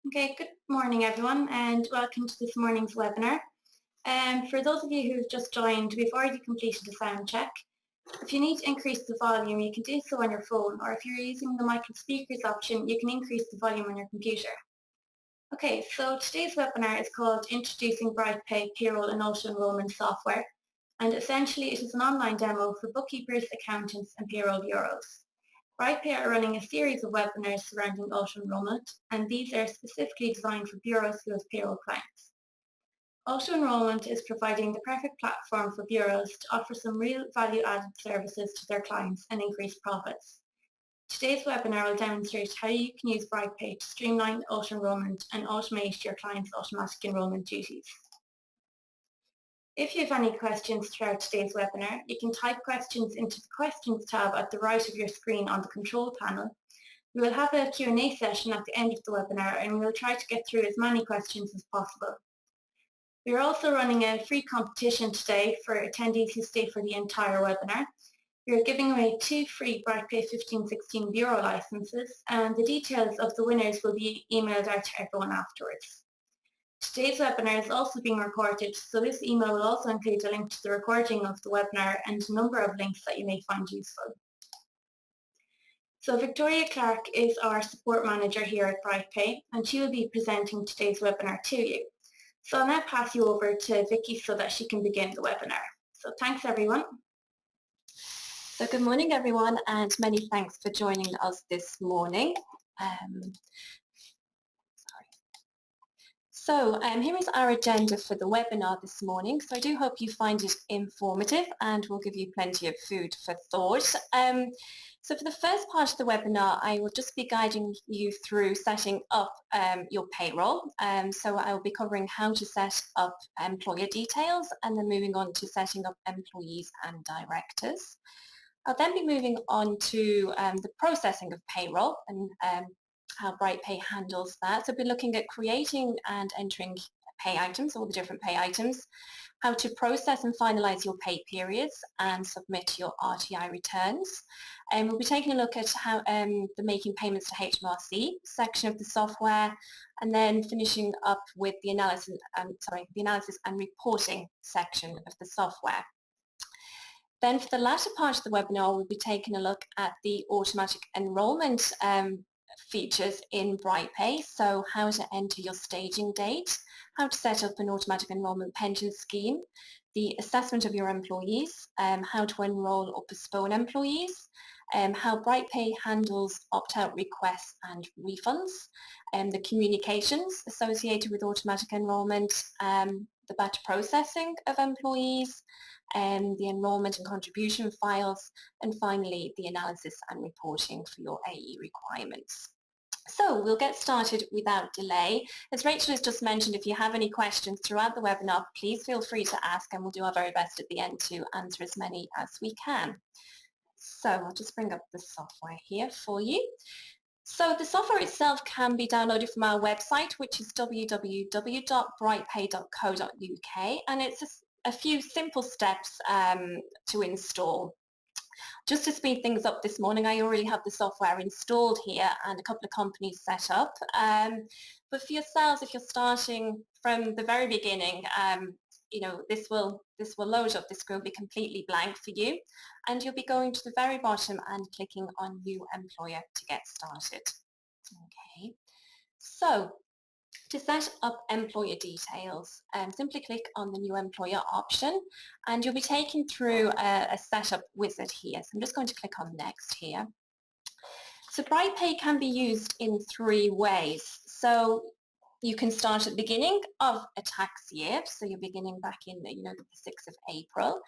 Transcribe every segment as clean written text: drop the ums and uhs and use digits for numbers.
Okay, good morning everyone and welcome to this morning's webinar. For those of you who've just joined, we've already completed a sound check. If you need to increase the volume, you can do so on your phone, or if you're using the mic and speakers option, you can increase the volume on your computer. Okay, so today's webinar is called Introducing BrightPay Payroll and Auto-Enrolment Software, and essentially it is an online demo for bookkeepers, accountants and payroll bureaus. BrightPay are running a series of webinars surrounding auto-enrolment, and these are specifically designed for bureaus who have payroll clients. Auto-enrolment is providing the perfect platform for bureaus to offer some real value-added services to their clients and increase profits. Today's webinar will demonstrate how you can use BrightPay to streamline auto-enrolment and automate your clients' automatic enrolment duties. If you have any questions throughout today's webinar, you can type questions into the Questions tab at the right of your screen on the control panel. We will have a Q&A session at the end of the webinar and we will try to get through as many questions as possible. We are also running a free competition today for attendees who stay for the entire webinar. We are giving away 2 free BrightPay 1516 Bureau licenses, and the details of the winners will be emailed out to everyone afterwards. Today's webinar is also being recorded, so this email will also include a link to the recording of the webinar and a number of links that you may find useful. So Victoria Clark is our support manager here at BrightPay, and she will be presenting today's webinar to you. So I'll now pass you over to Vicky so that she can begin the webinar. So thanks everyone. So good morning everyone, and many thanks for joining us this morning. Here is our agenda for the webinar this morning. So I do hope you find it informative and will give you plenty of food for thought. So for the first part of the webinar, I will just be guiding you through setting up your payroll. So I will be covering how to set up employer details and then moving on to setting up employees and directors. I'll then be moving on to the processing of payroll and how BrightPay handles that. So we'll be looking at creating and entering pay items, all the different pay items, how to process and finalize your pay periods and submit your RTI returns. And we'll be taking a look at how the making payments to HMRC section of the software, and then finishing up with the analysis and reporting section of the software. Then for the latter part of the webinar, we'll be taking a look at the automatic enrolment features in BrightPay, so how to enter your staging date, how to set up an automatic enrolment pension scheme, the assessment of your employees, how to enroll or postpone employees, how BrightPay handles opt-out requests and refunds, the communications associated with automatic enrolment, the batch processing of employees, the enrolment and contribution files, and finally the analysis and reporting for your AE requirements. So we'll get started without delay. As Rachel has just mentioned, if you have any questions throughout the webinar, please feel free to ask and we'll do our very best at the end to answer as many as we can. So I'll just bring up the software here for you. So the software itself can be downloaded from our website, which is www.brightpay.co.uk, and it's a few simple steps to install. Just to speed things up this morning, I already have the software installed here and a couple of companies set up. But for yourselves, if you're starting from the very beginning, you know, this will load up. This screen will be completely blank for you, and you'll be going to the very bottom and clicking on New Employer to get started. Okay, so to set up employer details, simply click on the New Employer option and you'll be taken through a setup wizard here. So I'm just going to click on Next here. So BrightPay can be used in 3 ways. So you can start at the beginning of a tax year, so you're beginning back in the 6th of April.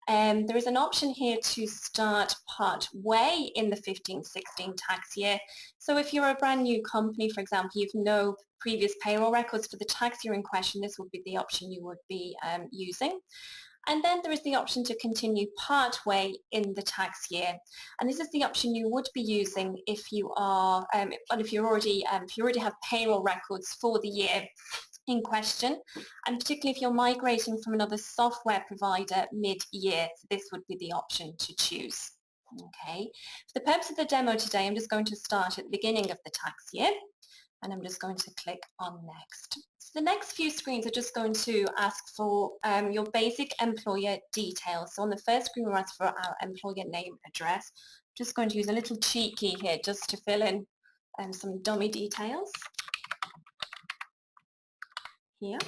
There is an option here to start part way in the 15-16 tax year. So if you're a brand new company, for example, you've no previous payroll records for the tax year in question, this would be the option you would be using. And then there is the option to continue part way in the tax year, and this is the option you would be using if you are, if you already have payroll records for the year in question, and particularly if you're migrating from another software provider mid-year, so this would be the option to choose. Okay, for the purpose of the demo today, I'm just going to start at the beginning of the tax year. and I'm just going to click on next. So the next few screens are just going to ask for your basic employer details. So on the first screen we'll ask for our employer name, address. I'm just going to use a little cheat key here just to fill in some dummy details here.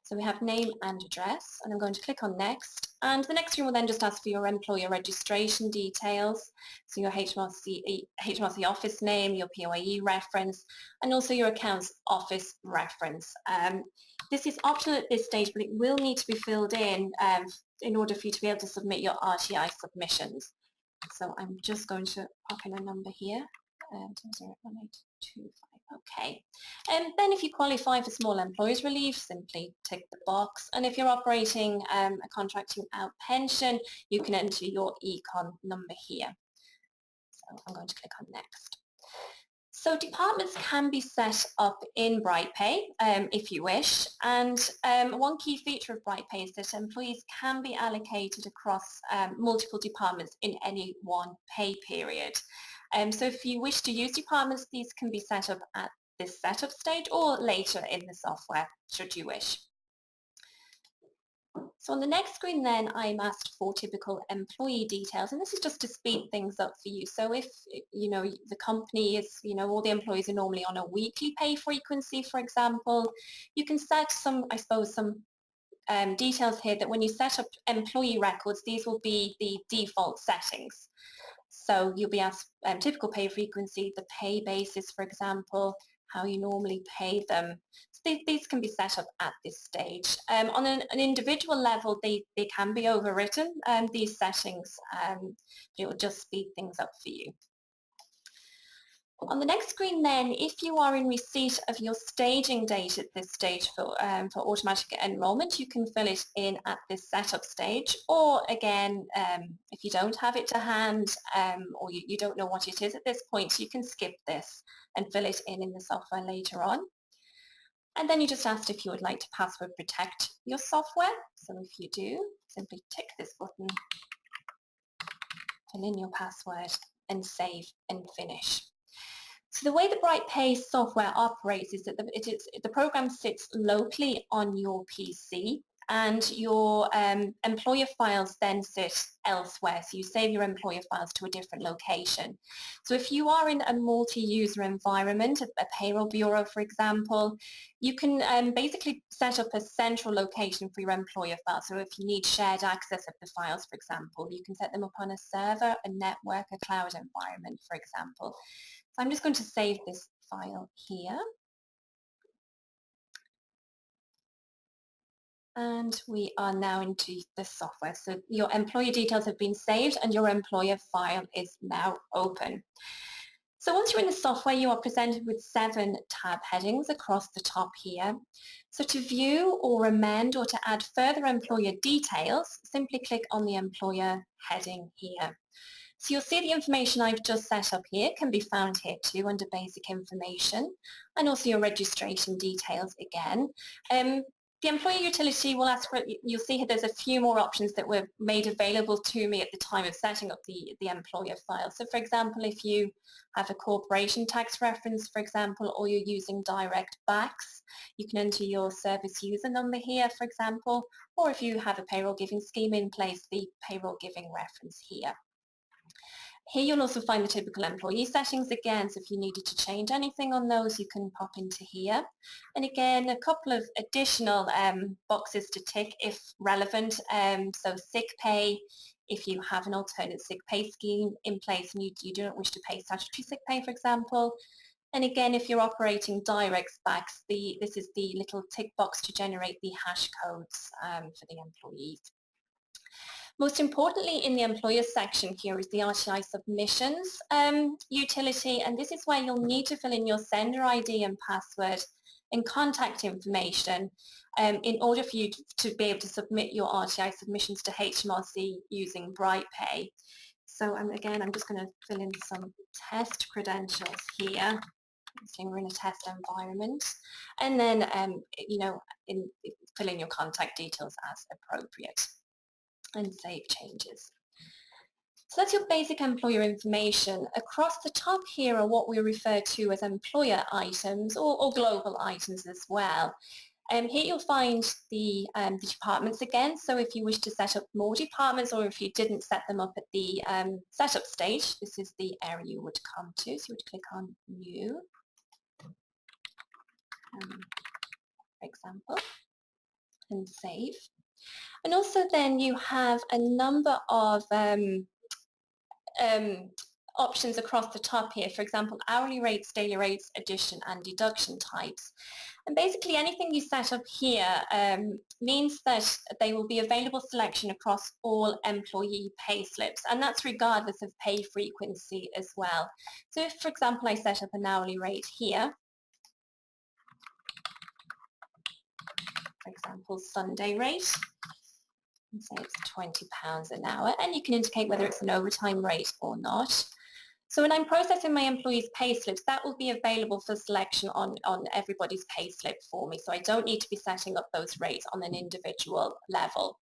So we have name and address, and I'm going to click on next. And the next screen will then just ask for your employer registration details, so your HMRC office name, your POIE reference, and also your accounts office reference. This is optional at this stage, but it will need to be filled in order for you to be able to submit your RTI submissions. So I'm just going to pop in a number here. 01825. Okay. And then if you qualify for small employers relief, simply tick the box. And if you're operating a contracting out pension, you can enter your econ number here. So I'm going to click on next. So departments can be set up in BrightPay if you wish, and one key feature of BrightPay is that employees can be allocated across multiple departments in any one pay period. So if you wish to use departments, these can be set up at this setup stage or later in the software, should you wish. So on the next screen then, I'm asked for typical employee details, and this is just to speed things up for you. So if, the company is, all the employees are normally on a weekly pay frequency, for example, you can set some details here that when you set up employee records, these will be the default settings. So you'll be asked typical pay frequency, the pay basis, for example, how you normally pay them. So these can be set up at this stage. On an individual level, they can be overwritten, these settings. It will just speed things up for you. On the next screen then, if you are in receipt of your staging date at this stage for automatic enrolment, you can fill it in at this setup stage, or again, if you don't have it to hand or you don't know what it is at this point, you can skip this and fill it in the software later on. And then you just asked if you would like to password protect your software. So if you do, simply tick this button, fill in your password and save and finish. So the way the BrightPay software operates is that the program sits locally on your PC, and your employer files then sit elsewhere. So you save your employer files to a different location. So if you are in a multi-user environment, a payroll bureau, for example, you can basically set up a central location for your employer files. So if you need shared access of the files, for example, you can set them up on a server, a network, a cloud environment, for example. So I'm just going to save this file here. And we are now into the software. So your employer details have been saved and your employer file is now open. So once you're in the software, you are presented with 7 tab headings across the top here. So to view or amend or to add further employer details, simply click on the employer heading here. So you'll see the information I've just set up here can be found here too under basic information, and also your registration details again. The employer utility will ask for, you'll see here there's a few more options that were made available to me at the time of setting up the employer file. So for example, if you have a corporation tax reference, for example, or you're using direct backs, you can enter your service user number here, for example, or if you have a payroll giving scheme in place, the payroll giving reference here. Here you'll also find the typical employee settings again, so if you needed to change anything on those, you can pop into here. And again, a couple of additional boxes to tick if relevant. So sick pay, if you have an alternate sick pay scheme in place and you do not wish to pay statutory sick pay, for example. And again, if you're operating direct backs, this is the little tick box to generate the hash codes for the employees. Most importantly, in the employer section here is the RTI submissions utility, and this is where you'll need to fill in your sender ID and password and contact information in order for you to be able to submit your RTI submissions to HMRC using BrightPay. So again, I'm just going to fill in some test credentials here. So we're in a test environment, and then fill in your contact details as appropriate and save changes. So that's your basic employer information. Across the top here are what we refer to as employer items or global items as well. Here you'll find the departments again, so if you wish to set up more departments or if you didn't set them up at the setup stage, this is the area you would come to. So you would click on New, for example, and Save. And also then you have a number of options across the top here, for example, hourly rates, daily rates, addition and deduction types. And basically anything you set up here means that they will be available selection across all employee pay slips, and that's regardless of pay frequency as well. So if, for example, I set up an hourly rate here, for example, Sunday rate, and say it's £20 an hour, and you can indicate whether it's an overtime rate or not. So when I'm processing my employees' pay slips, that will be available for selection on everybody's pay slip for me. So I don't need to be setting up those rates on an individual level.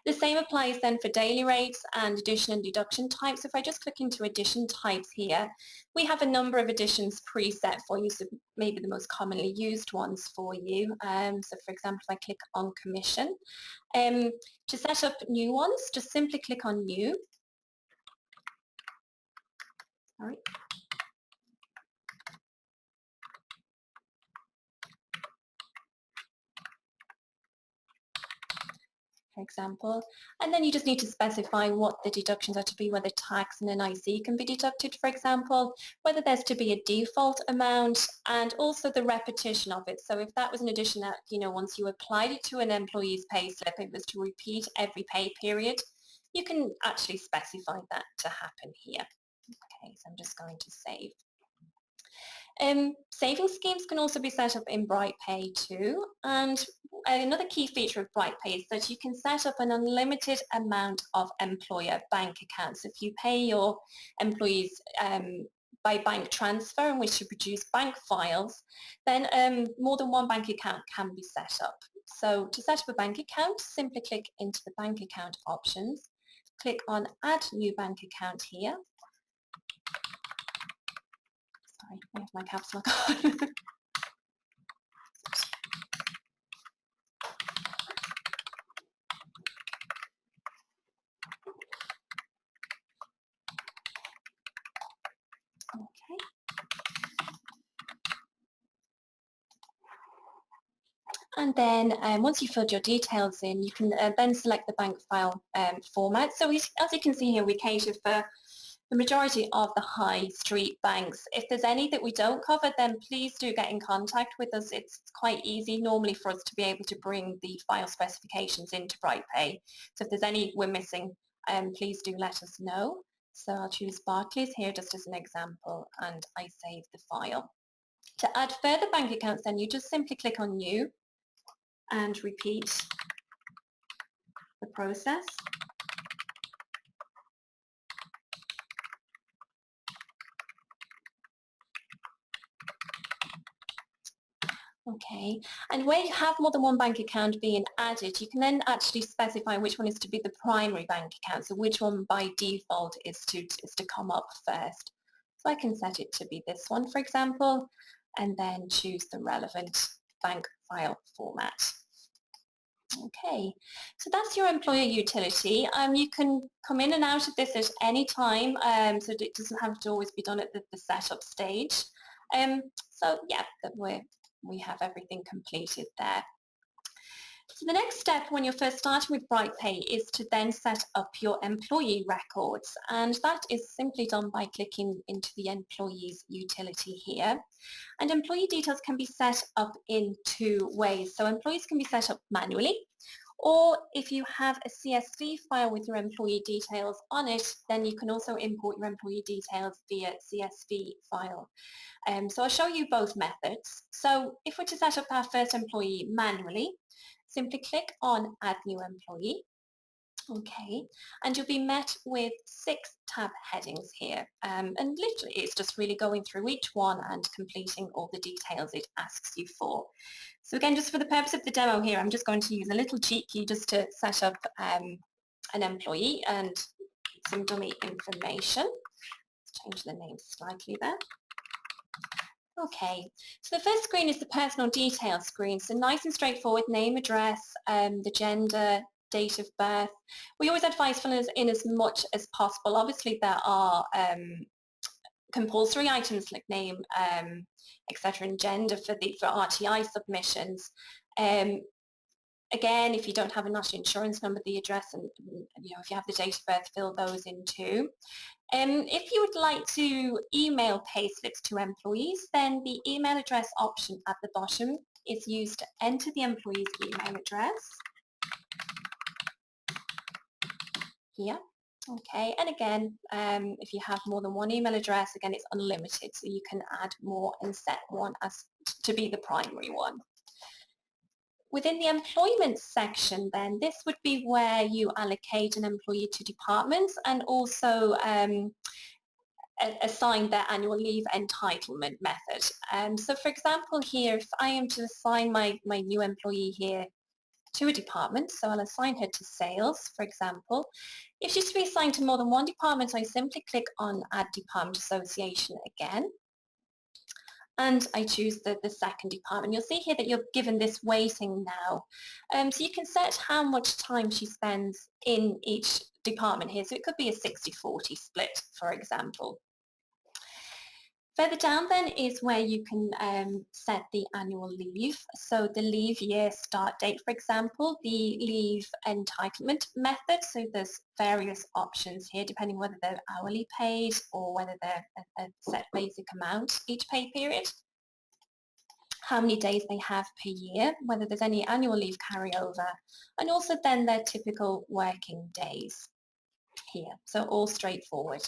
The same applies then for daily rates and addition and deduction types. If I just click into addition types here, we have a number of additions preset for you, so maybe the most commonly used ones for you. So for example, if I click on commission, to set up new ones, just simply click on new. Sorry. For example, and then you just need to specify what the deductions are to be, whether tax and an IC can be deducted, for example, whether there's to be a default amount, and also the repetition of it. So if that was an addition that, once you applied it to an employee's pay slip, it was to repeat every pay period, you can actually specify that to happen here. Okay, so I'm just going to save. Saving schemes can also be set up in BrightPay too, and another key feature of BrightPay is that you can set up an unlimited amount of employer bank accounts. If you pay your employees by bank transfer in which you produce bank files, then more than one bank account can be set up. So to set up a bank account, simply click into the bank account options, click on Add New Bank Account here. Sorry, I have my caps lock on. Okay. And then once you've filled your details in, you can then select the bank file format. So as you can see here, we cater for the majority of the high street banks. If there's any that we don't cover, then please do get in contact with us. It's quite easy normally for us to be able to bring the file specifications into BrightPay. So if there's any we're missing, please do let us know. So I'll choose Barclays here just as an example, and I save the file. To add further bank accounts, then you just simply click on New and repeat the process. Okay, and where you have more than one bank account being added, you can then actually specify which one is to be the primary bank account, so which one by default is to come up first. So I can set it to be this one, for example, and then choose the relevant bank file format. Okay, so that's your employer utility. You can come in and out of this at any time, so it doesn't have to always be done at the setup stage. So yeah, we have everything completed there. So the next step when you're first starting with BrightPay is to then set up your employee records, and that is simply done by clicking into the employees utility here. And employee details can be set up in two ways. So employees can be set up manually, or if you have a CSV file with your employee details on it, then you can also import your employee details via CSV file. So I'll show you both methods. So if we're to set up our first employee manually, simply click on Add New Employee. Okay, and you'll be met with 6 tab headings here, and literally it's just really going through each one and completing all the details it asks you for. So again, just for the purpose of the demo here, I'm just going to use a little cheat key just to set up an employee, and some dummy information. Let's change the name slightly there. Okay, so the first screen is the personal details screen, so nice and straightforward, name, address, the gender, date of birth. We always advise filling in as much as possible. Obviously there are compulsory items like name, etc., and gender for RTI submissions. Again, if you don't have a national insurance number, the address, and if you have the date of birth, fill those in too. If you would like to email payslips to employees, then the email address option at the bottom is used to enter the employee's email address. Here. Okay, and again, if you have more than one email address, again, it's unlimited, so you can add more and set one as to be the primary one. Within the employment section then, this would be where you allocate an employee to departments and also assign their annual leave entitlement method. So for example here, if I am to assign my new employee here to a department, so I'll assign her to sales, for example. If she's to be assigned to more than one department, I simply click on Add Department Association again. And I choose the second department. You'll see here that you're given this weighting now. So you can set how much time she spends in each department here. So it could be a 60-40 split, for example. Further down then is where you can set the annual leave. So the leave year start date, for example, the leave entitlement method. So there's various options here depending whether they're hourly paid or whether they're a set basic amount each pay period. How many days they have per year, whether there's any annual leave carryover, and also then their typical working days here. So all straightforward.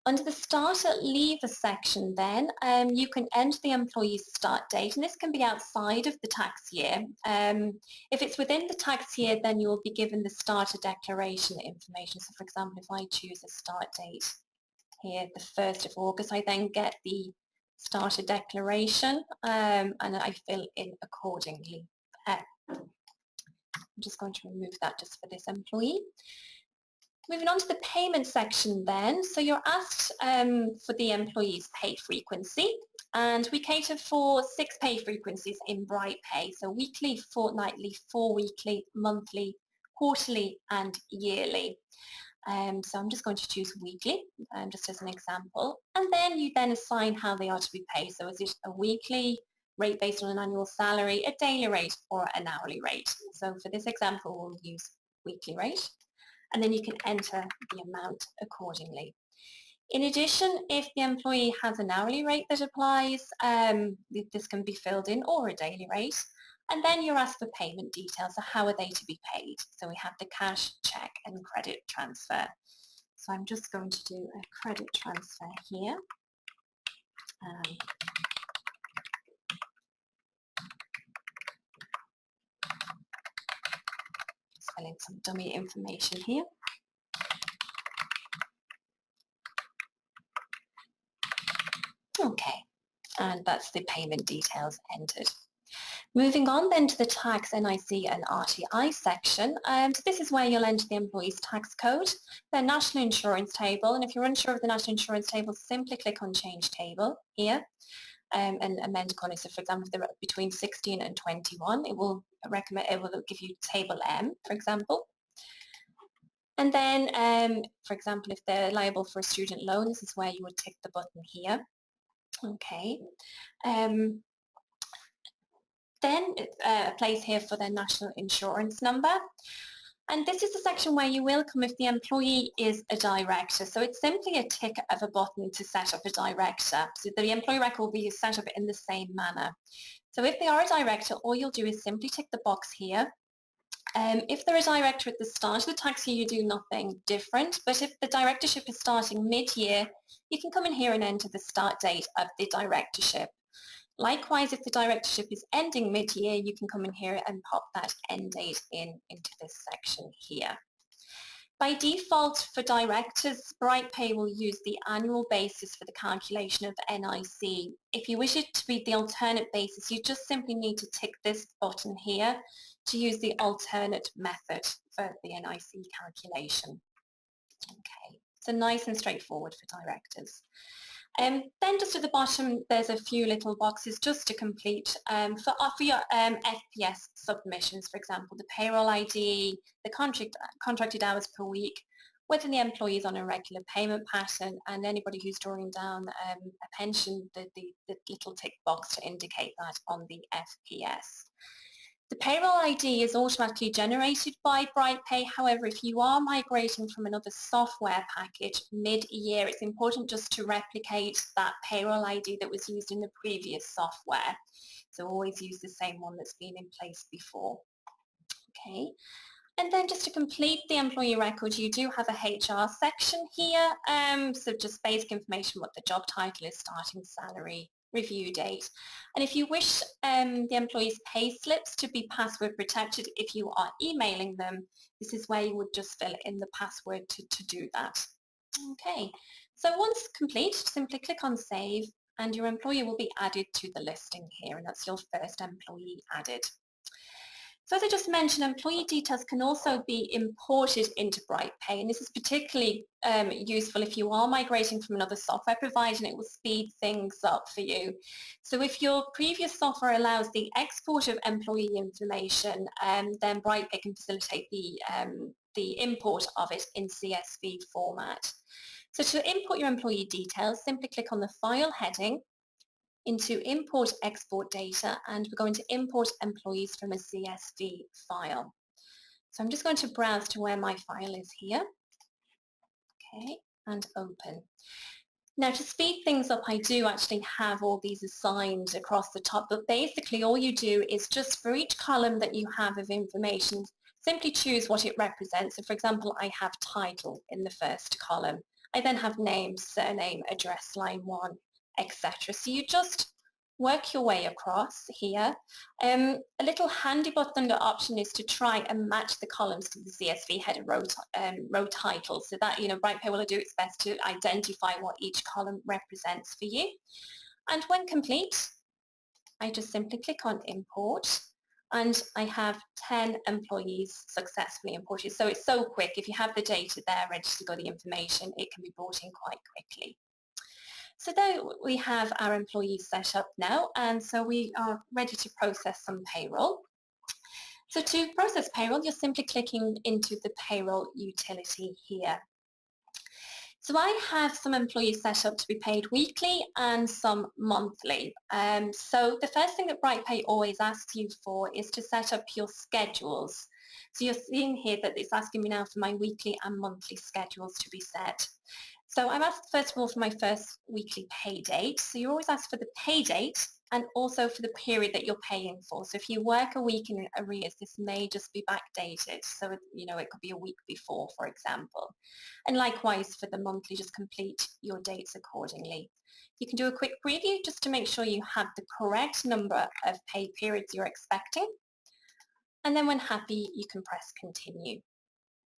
Under the starter leaver section then, you can enter the employee's start date, and this can be outside of the tax year. If it's within the tax year, then you'll be given the starter declaration information. So for example, if I choose a start date here, the 1st of August, I then get the starter declaration and I fill in accordingly. I'm just going to remove that just for this employee. Moving on to the payment section then, so you're asked for the employee's pay frequency, and we cater for 6 pay frequencies in BrightPay, so weekly, fortnightly, 4-weekly, monthly, quarterly and yearly. So I'm just going to choose weekly, just as an example, and then you then assign how they are to be paid. So is it a weekly rate based on an annual salary, a daily rate or an hourly rate? So for this example, we'll use weekly rate. And then you can enter the amount accordingly. In addition, if the employee has an hourly rate that applies, this can be filled in, or a daily rate. And then you're asked for payment details, so how are they to be paid? So we have the cash, check and credit transfer. So I'm just going to do a credit transfer here. Fill in some dummy information here. Okay, and that's the payment details entered. Moving on then to the tax, NIC and RTI section. So this is where you'll enter the employee's tax code, their national insurance table, and if you're unsure of the national insurance table, simply click on Change Table here. And amend accordingly. So for example, if they're between 16 and 21, it will give you table M, for example. And then, for example, if they're liable for a student loan, this is where you would tick the button here. Okay. Then a place here for their national insurance number. And this is the section where you will come if the employee is a director. So it's simply a tick of a button to set up a director. So the employee record will be set up in the same manner. So if they are a director, all you'll do is simply tick the box here. If they're a director at the start of the tax year, you do nothing different. But if the directorship is starting mid-year, you can come in here and enter the start date of the directorship. Likewise, if the directorship is ending mid-year, you can come in here and pop that end date into this section here. By default, for directors, BrightPay will use the annual basis for the calculation of NIC. If you wish it to be the alternate basis, you just simply need to tick this button here to use the alternate method for the NIC calculation. Okay, so nice and straightforward for directors. Then just at the bottom, there's a few little boxes just to complete for your FPS submissions, for example, the payroll ID, the contracted hours per week, whether the employee is on a regular payment pattern, and anybody who's drawing down a pension, the little tick box to indicate that on the FPS. The payroll ID is automatically generated by BrightPay. However, if you are migrating from another software package mid-year, it's important just to replicate that payroll ID that was used in the previous software. So always use the same one that's been in place before. Okay. And then just to complete the employee record, you do have a HR section here. So just basic information, what the job title is, starting salary, review date. And if you wish the employee's pay slips to be password protected if you are emailing them, this is where you would just fill in the password to do that. Okay, so once complete, simply click on save and your employee will be added to the listing here, and that's your first employee added. So as I just mentioned, employee details can also be imported into BrightPay, and this is particularly useful if you are migrating from another software provider, and it will speed things up for you. So if your previous software allows the export of employee information, then BrightPay can facilitate the import of it in CSV format. So to import your employee details, simply click on the File heading, into Import Export Data, and we're going to import employees from a CSV file. So I'm just going to browse to where my file is here. Okay, and open. Now to speed things up, I do actually have all these assigned across the top, but basically all you do is just for each column that you have of information, simply choose what it represents. So for example, I have title in the first column. I then have name, surname, address, line 1, etc. So you just work your way across here. A little handy button under option is to try and match the columns to the CSV header row title, so that BrightPay will do its best to identify what each column represents for you. And when complete, I just simply click on import, and I have 10 employees successfully imported. So it's so quick. If you have the data there ready to go, the information, it can be brought in quite quickly. So there we have our employees set up now, and so we are ready to process some payroll. So to process payroll, you're simply clicking into the payroll utility here. So I have some employees set up to be paid weekly and some monthly. So the first thing that BrightPay always asks you for is to set up your schedules. So you're seeing here that it's asking me now for my weekly and monthly schedules to be set. So I'm asked first of all for my first weekly pay date. So you always ask for the pay date and also for the period that you're paying for. So if you work a week in arrears, this may just be backdated. So, it could be a week before, for example. And likewise for the monthly, just complete your dates accordingly. You can do a quick preview just to make sure you have the correct number of pay periods you're expecting. And then when happy, you can press continue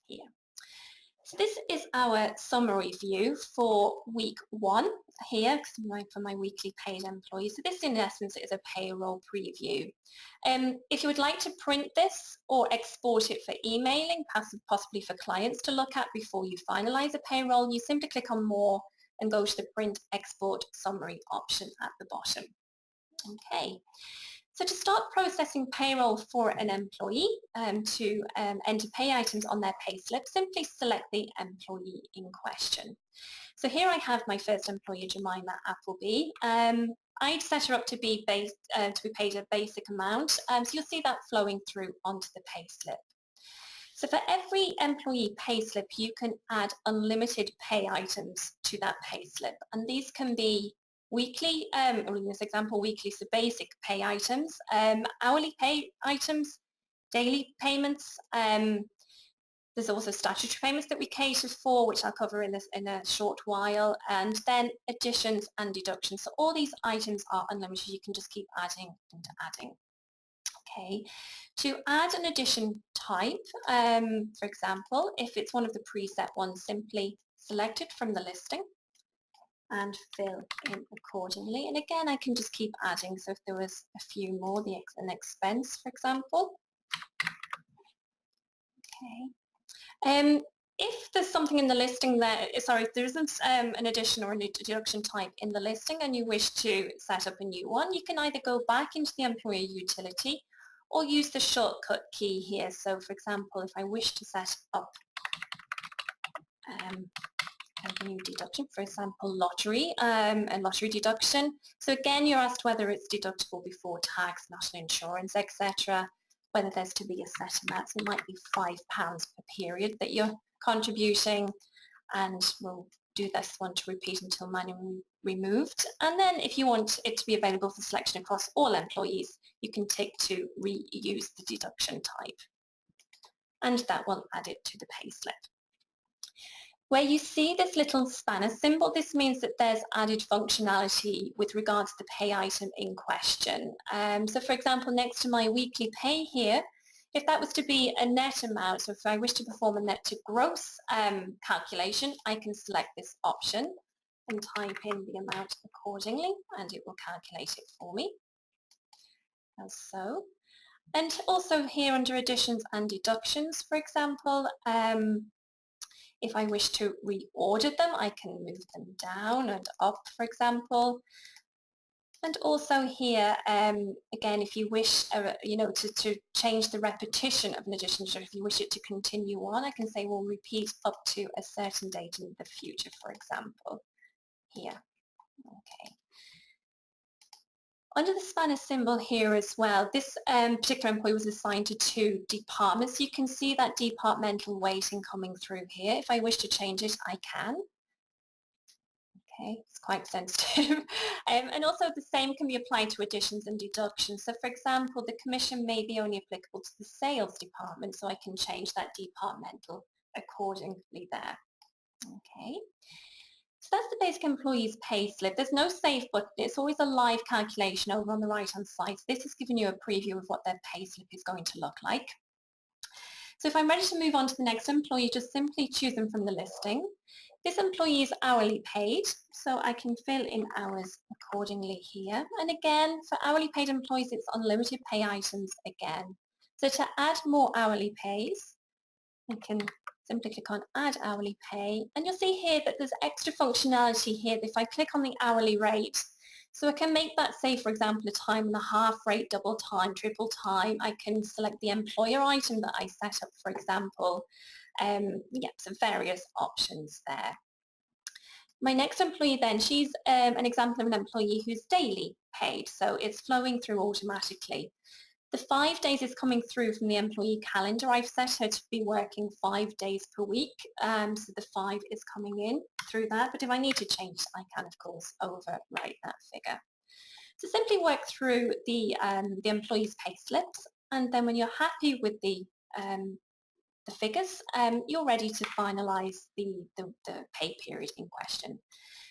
here. So this is our summary view for week 1 here, for my weekly paid employees. So this in essence is a payroll preview. If you would like to print this or export it for emailing, possibly for clients to look at before you finalize a payroll, you simply click on more and go to the print export summary option at the bottom. Okay. So to start processing payroll for an employee to enter pay items on their payslip, simply select the employee in question. So here I have my first employee, Jemima Appleby. I'd set her up to be paid a basic amount, so you'll see that flowing through onto the payslip. So for every employee payslip, you can add unlimited pay items to that payslip, and these can be weekly, or in this example, weekly, so basic pay items, hourly pay items, daily payments. There's also statutory payments that we cater for, which I'll cover in a short while, and then additions and deductions. So all these items are unlimited. You can just keep adding and adding. Okay. To add an addition type, for example, if it's one of the preset ones, simply select it from the listing and fill in accordingly. And again, I can just keep adding. So if there was a few more, an expense, for example. Okay. If there's something in the listing that, sorry, if there isn't an addition or a new deduction type in the listing and you wish to set up a new one, you can either go back into the employer utility or use the shortcut key here. So for example, if I wish to set up a new deduction, for example, lottery, a lottery deduction. So again, you're asked whether it's deductible before tax, national insurance, etc., whether there's to be a set amount. So it might be £5 per period that you're contributing, and we'll do this one to repeat until manually removed. And then if you want it to be available for selection across all employees, you can tick to reuse the deduction type, and that will add it to the payslip. Where you see this little spanner symbol, this means that there's added functionality with regards to the pay item in question. So for example, next to my weekly pay here, if that was to be a net amount, so if I wish to perform a net to gross calculation, I can select this option and type in the amount accordingly, and it will calculate it for me, as so. And also here under additions and deductions, for example, if I wish to reorder them, I can move them down and up, for example. And also here, again, if you wish, to change the repetition of an addition, or if you wish it to continue on, I can say, well, repeat up to a certain date in the future, for example, here. Okay. Under the spanner symbol here as well, this particular employee was assigned to 2 departments. You can see that departmental weighting coming through here. If I wish to change it, I can. Okay, it's quite sensitive. And also the same can be applied to additions and deductions. So for example, the commission may be only applicable to the sales department, so I can change that departmental accordingly there. Okay. So that's the basic employee's pay slip. There's no save button. It's always a live calculation over on the right-hand side. So this is giving you a preview of what their pay slip is going to look like. So if I'm ready to move on to the next employee, just simply choose them from the listing. This employee is hourly paid, so I can fill in hours accordingly here. And again, for hourly paid employees, it's unlimited pay items again. So to add more hourly pays, I can simply click on add hourly pay, and you'll see here that there's extra functionality here. If I click on the hourly rate, so I can make that, say, for example, a time and a half rate, double time, triple time. I can select the employer item that I set up, for example. So various options there. My next employee then, she's an example of an employee who's daily paid, so it's flowing through automatically. The 5 days is coming through from the employee calendar. I've set her to be working 5 days per week, so the 5 is coming in through that. But if I need to change, I can, of course, overwrite that figure. So simply work through the employee's pay slips, and then when you're happy with the figures, you're ready to finalise the pay period in question.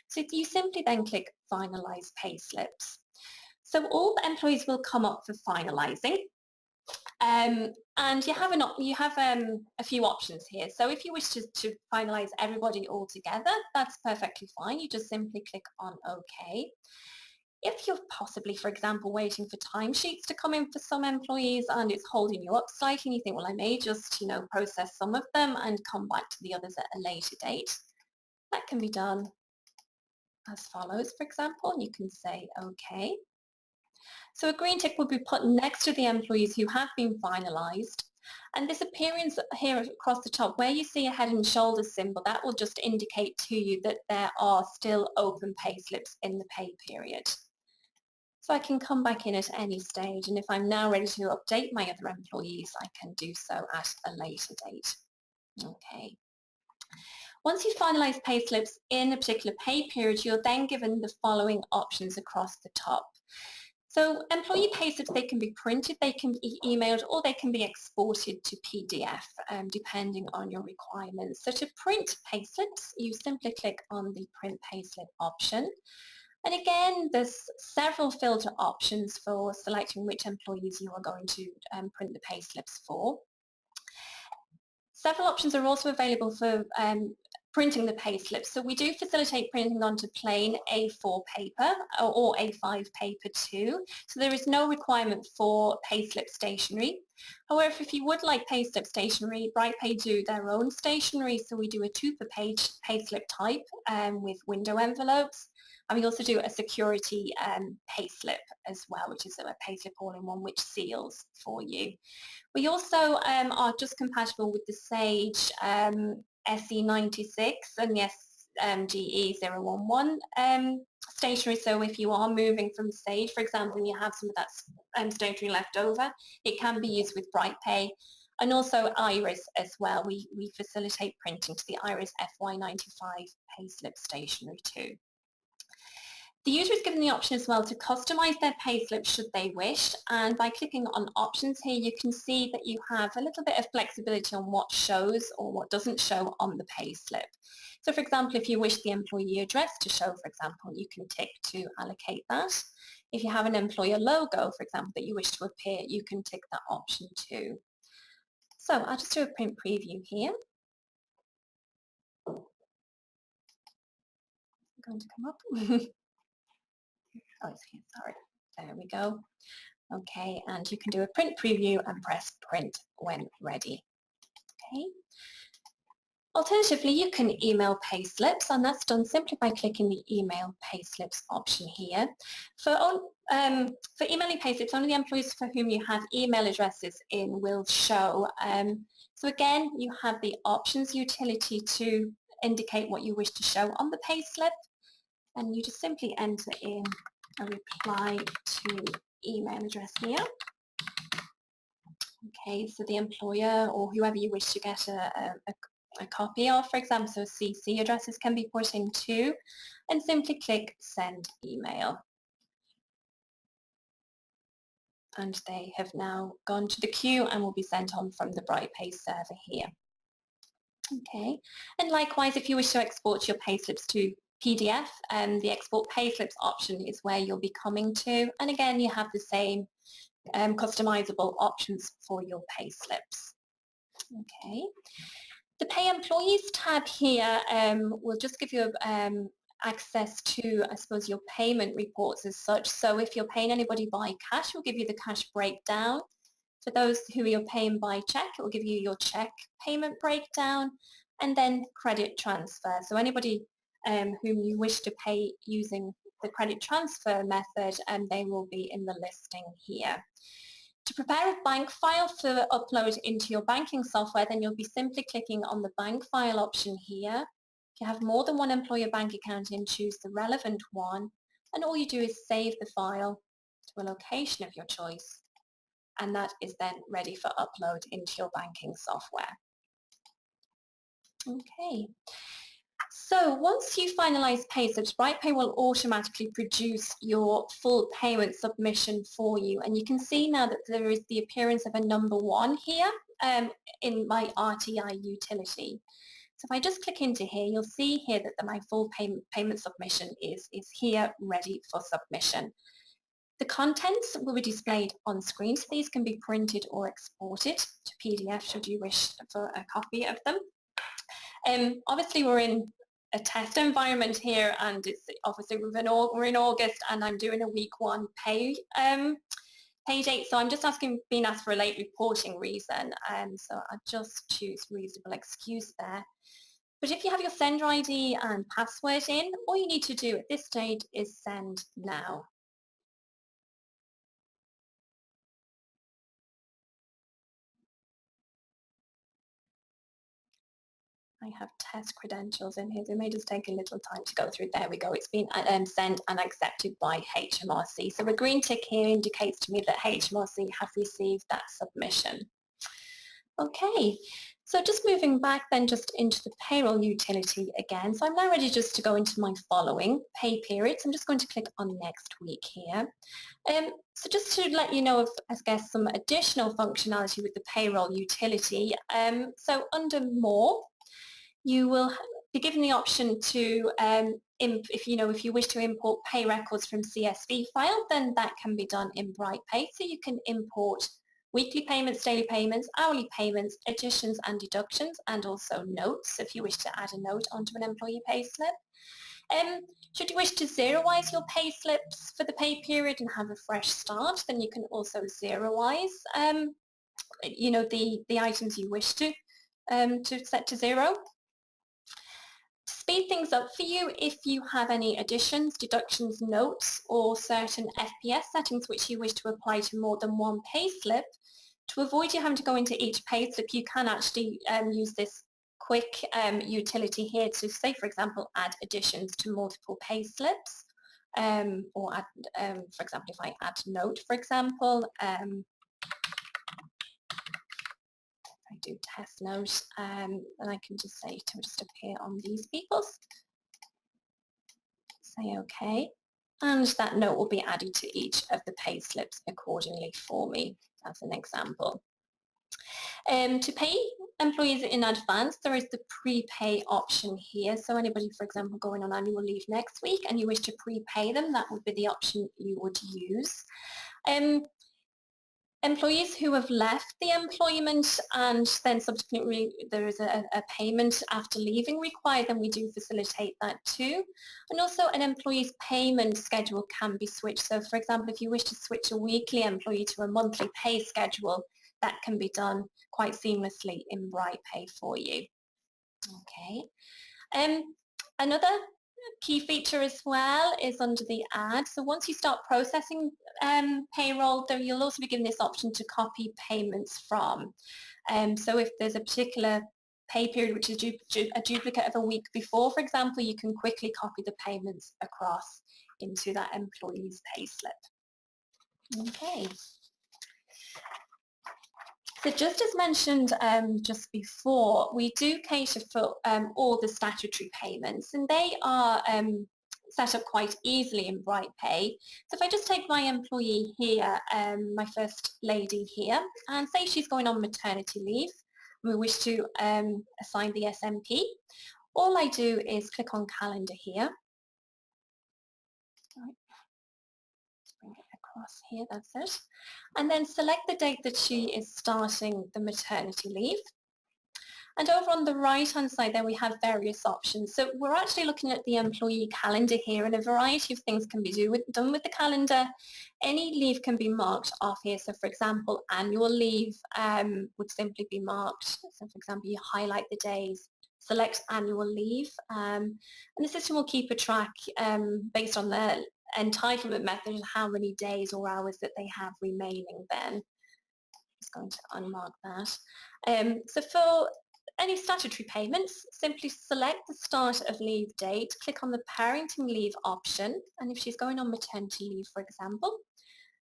So you simply then click Finalise Pay Slips. So all the employees will come up for finalising, and you have a few options here. So if you wish to finalise everybody all together, that's perfectly fine. You just simply click on OK. If you're possibly, for example, waiting for timesheets to come in for some employees and it's holding you up slightly, and you think, well, I may just, process some of them and come back to the others at a later date, that can be done as follows, for example. You can say OK. So a green tick will be put next to the employees who have been finalised, and this appearance here across the top where you see a head and shoulders symbol, that will just indicate to you that there are still open pay slips in the pay period. So I can come back in at any stage, and if I'm now ready to update my other employees, I can do so at a later date. Okay. Once you finalise pay slips in a particular pay period, you're then given the following options across the top. So employee pay slips, they can be printed, they can be emailed, or they can be exported to PDF, depending on your requirements. So to print pay slips, you simply click on the print pay slip option. And again, there's several filter options for selecting which employees you are going to print the pay slips for. Several options are also available for printing the payslip. So we do facilitate printing onto plain A4 paper or A5 paper too. So there is no requirement for payslip stationery. However, if you would like payslip stationery, BrightPay do their own stationery. So we do a 2-per-page payslip type with window envelopes. And we also do a security payslip as well, which is a payslip all-in-one which seals for you. We also are just compatible with the Sage SE96 and the GE011 stationery. So if you are moving from Sage, for example, and you have some of that stationery left over, it can be used with BrightPay. And also Iris as well. We facilitate printing to the Iris FY95 payslip stationery too. The user is given the option as well to customize their payslip should they wish, and by clicking on options here you can see that you have a little bit of flexibility on what shows or what doesn't show on the payslip. So for example, if you wish the employee address to show, for example, you can tick to allocate that. If you have an employer logo, for example, that you wish to appear, you can tick that option too. So I'll just do a print preview here. It's going to come up. Oh, it's here, sorry. There we go. Okay, and you can do a print preview and press print when ready. Okay. Alternatively, you can email payslips, and that's done simply by clicking the email payslips option here. For emailing payslips, only the employees for whom you have email addresses in will show. So again, you have the options utility to indicate what you wish to show on the payslip, and you just simply enter in a reply to email address here. Okay, so the employer or whoever you wish to get a copy of, for example, so CC addresses can be put in too, and simply click send email. And they have now gone to the queue and will be sent on from the BrightPay server here. Okay, and likewise, if you wish to export your payslips to PDF, the export payslips option is where you'll be coming to, and again you have the same customizable options for your payslips. Okay, the Pay Employees tab here will just give you access to, I suppose, your payment reports as such. So if you're paying anybody by cash, it will give you the cash breakdown. For those who you're paying by check, it will give you your check payment breakdown, and then credit transfer. So anybody whom you wish to pay using the credit transfer method, and they will be in the listing here. To prepare a bank file for upload into your banking software, then you'll be simply clicking on the bank file option here. If you have more than one employer bank account in, choose the relevant one, and all you do is save the file to a location of your choice, and that is then ready for upload into your banking software. Okay. So once you finalize payslips, BrightPay will automatically produce your full payment submission for you. And you can see now that there is the appearance of a number 1 here in my RTI utility. So if I just click into here, you'll see here that my full payment submission is here ready for submission. The contents will be displayed on screen, so these can be printed or exported to PDF should you wish for a copy of them. Obviously we're in a test environment here, and it's obviously we're in August, and I'm doing a week 1 pay date, so I'm just being asked for a late reporting reason, so I just choose reasonable excuse there. But if you have your sender ID and password in, all you need to do at this stage is send now. I have test credentials in here. They may just take a little time to go through. There we go. It's been sent and accepted by HMRC. So a green tick here indicates to me that HMRC have received that submission. Okay, so just moving back then just into the payroll utility again. So I'm now ready just to go into my following pay periods. I'm just going to click on next week here. So just to let you know of, I guess, some additional functionality with the payroll utility. So under more, you will be given the option to, if you wish to import pay records from CSV file, then that can be done in BrightPay. So you can import weekly payments, daily payments, hourly payments, additions and deductions, and also notes if you wish to add a note onto an employee payslip. Should you wish to zeroize your pay slips for the pay period and have a fresh start, then you can also zeroize the items you wish to set to zero. To speed things up for you, if you have any additions, deductions, notes, or certain FPS settings which you wish to apply to more than one pay slip, to avoid you having to go into each pay slip, you can actually use this quick utility here to, say, for example, add additions to multiple pay slips, or add, for example, if I add note, for example, I do test note, and I can just say to just appear on these people's, say OK, and that note will be added to each of the pay slips accordingly for me, as an example. To pay employees in advance, there is the prepay option here. So anybody, for example, going on annual leave next week and you wish to prepay them, that would be the option you would use. Employees who have left the employment and then subsequently there is a payment after leaving required, then we do facilitate that too. And also an employee's payment schedule can be switched. So for example, if you wish to switch a weekly employee to a monthly pay schedule, that can be done quite seamlessly in BrightPay for you. Okay. Another key feature as well is under the add. So once you start processing payroll, then you'll also be given this option to copy payments from. So if there's a particular pay period which is a duplicate of a week before, for example, you can quickly copy the payments across into that employee's payslip. Okay. So just as mentioned just before, we do cater for all the statutory payments, and they are set up quite easily in BrightPay. So if I just take my employee here, my first lady here, and say she's going on maternity leave, and we wish to assign the SMP, all I do is click on calendar here. Bring it across here, that's it. And then select the date that she is starting the maternity leave. And over on the right-hand side there we have various options. So we're actually looking at the employee calendar here, and a variety of things can be done with the calendar. Any leave can be marked off here. So for example, annual leave would simply be marked. So for example, you highlight the days, select annual leave, and the system will keep a track based on the entitlement method of how many days or hours that they have remaining then. Just going to unmark that. So for any statutory payments, simply select the start of leave date, click on the parenting leave option, and if she's going on maternity leave, for example,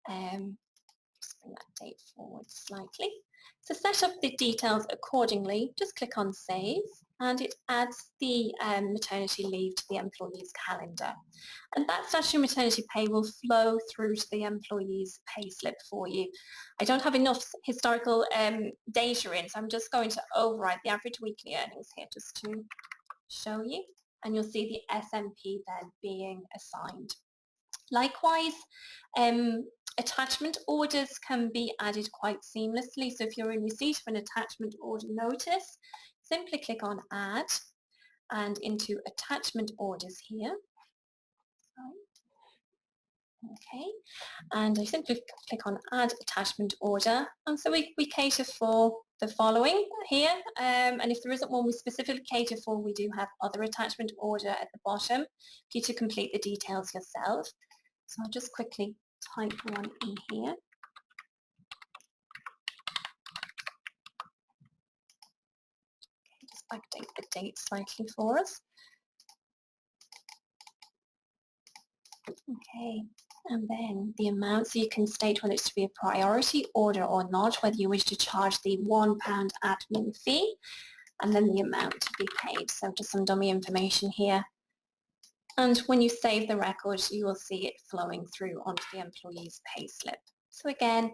just bring that date forward slightly. So set up the details accordingly, just click on save, and it adds the maternity leave to the employee's calendar. And that statutory maternity pay will flow through to the employee's payslip for you. I don't have enough historical data in, so I'm just going to override the average weekly earnings here just to show you, and you'll see the SMP then being assigned. Likewise, attachment orders can be added quite seamlessly. So if you're in receipt of an attachment order notice, simply click on add and into attachment orders here. Okay, and I simply click on add attachment order, and so we cater for the following here, and if there isn't one we specifically cater for, we do have other attachment order at the bottom for you to complete the details yourself. So I'll just quickly type one in here. Okay, just backdate the date slightly for us. Okay, and then the amount, so you can state whether it's to be a priority order or not, whether you wish to charge the £1 admin fee, and then the amount to be paid. So just some dummy information here. And when you save the record, you will see it flowing through onto the employee's payslip. So again,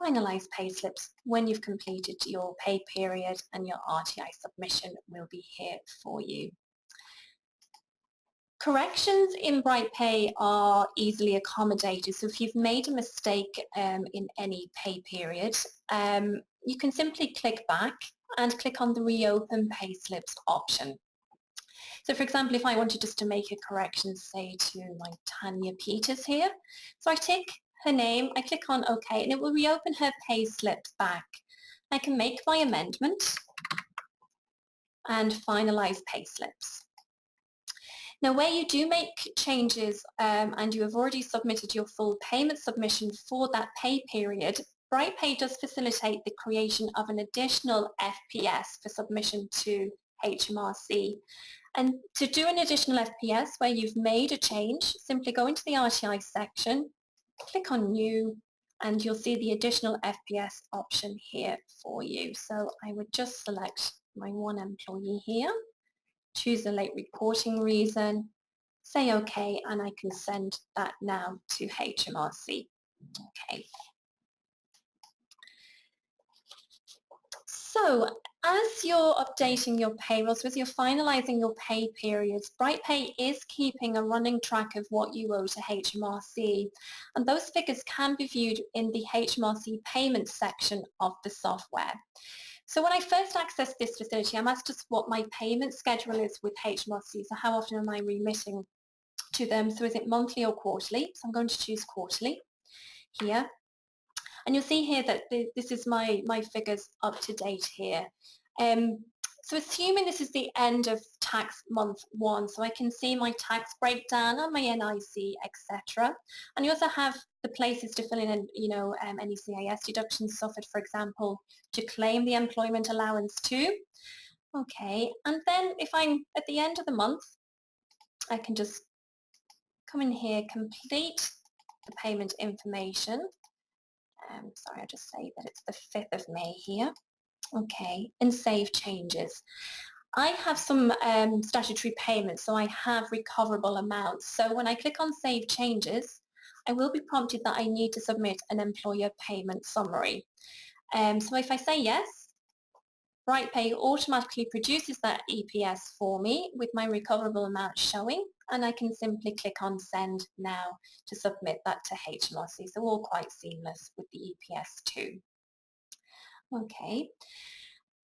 finalise payslips when you've completed your pay period, and your RTI submission will be here for you. Corrections in BrightPay are easily accommodated. So if you've made a mistake in any pay period, you can simply click back and click on the Reopen Payslips option. So for example, if I wanted just to make a correction, say to like Tanya Peters here, so I tick her name, I click on OK, and it will reopen her payslips back. I can make my amendment and finalize payslips. Now, where you do make changes and you have already submitted your full payment submission for that pay period, BrightPay does facilitate the creation of an additional FPS for submission to HMRC. And to do an additional FPS where you've made a change, simply go into the RTI section, click on New, and you'll see the additional FPS option here for you. So I would just select my one employee here, choose the late reporting reason, say OK, and I can send that now to HMRC. Okay. So as you're updating your payrolls, as you're finalising your pay periods, BrightPay is keeping a running track of what you owe to HMRC, and those figures can be viewed in the HMRC Payments section of the software. So when I first accessed this facility, I'm asked us what my payment schedule is with HMRC, so how often am I remitting to them, so is it monthly or quarterly? So I'm going to choose quarterly here. And you'll see here that this is my figures up to date here. So assuming this is the end of tax month 1, so I can see my tax breakdown on my NIC, etc. And you also have the places to fill in, any CIS deductions suffered, for example, to claim the employment allowance too. Okay, and then if I'm at the end of the month, I can just come in here, complete the payment information. Sorry, I'll just say that it's the 5th of May here. Okay, and save changes. I have some statutory payments, so I have recoverable amounts. So when I click on Save Changes, I will be prompted that I need to submit an employer payment summary. So if I say yes, BrightPay automatically produces that EPS for me with my recoverable amount showing, and I can simply click on Send Now to submit that to HMRC. So all quite seamless with the EPS too. Okay.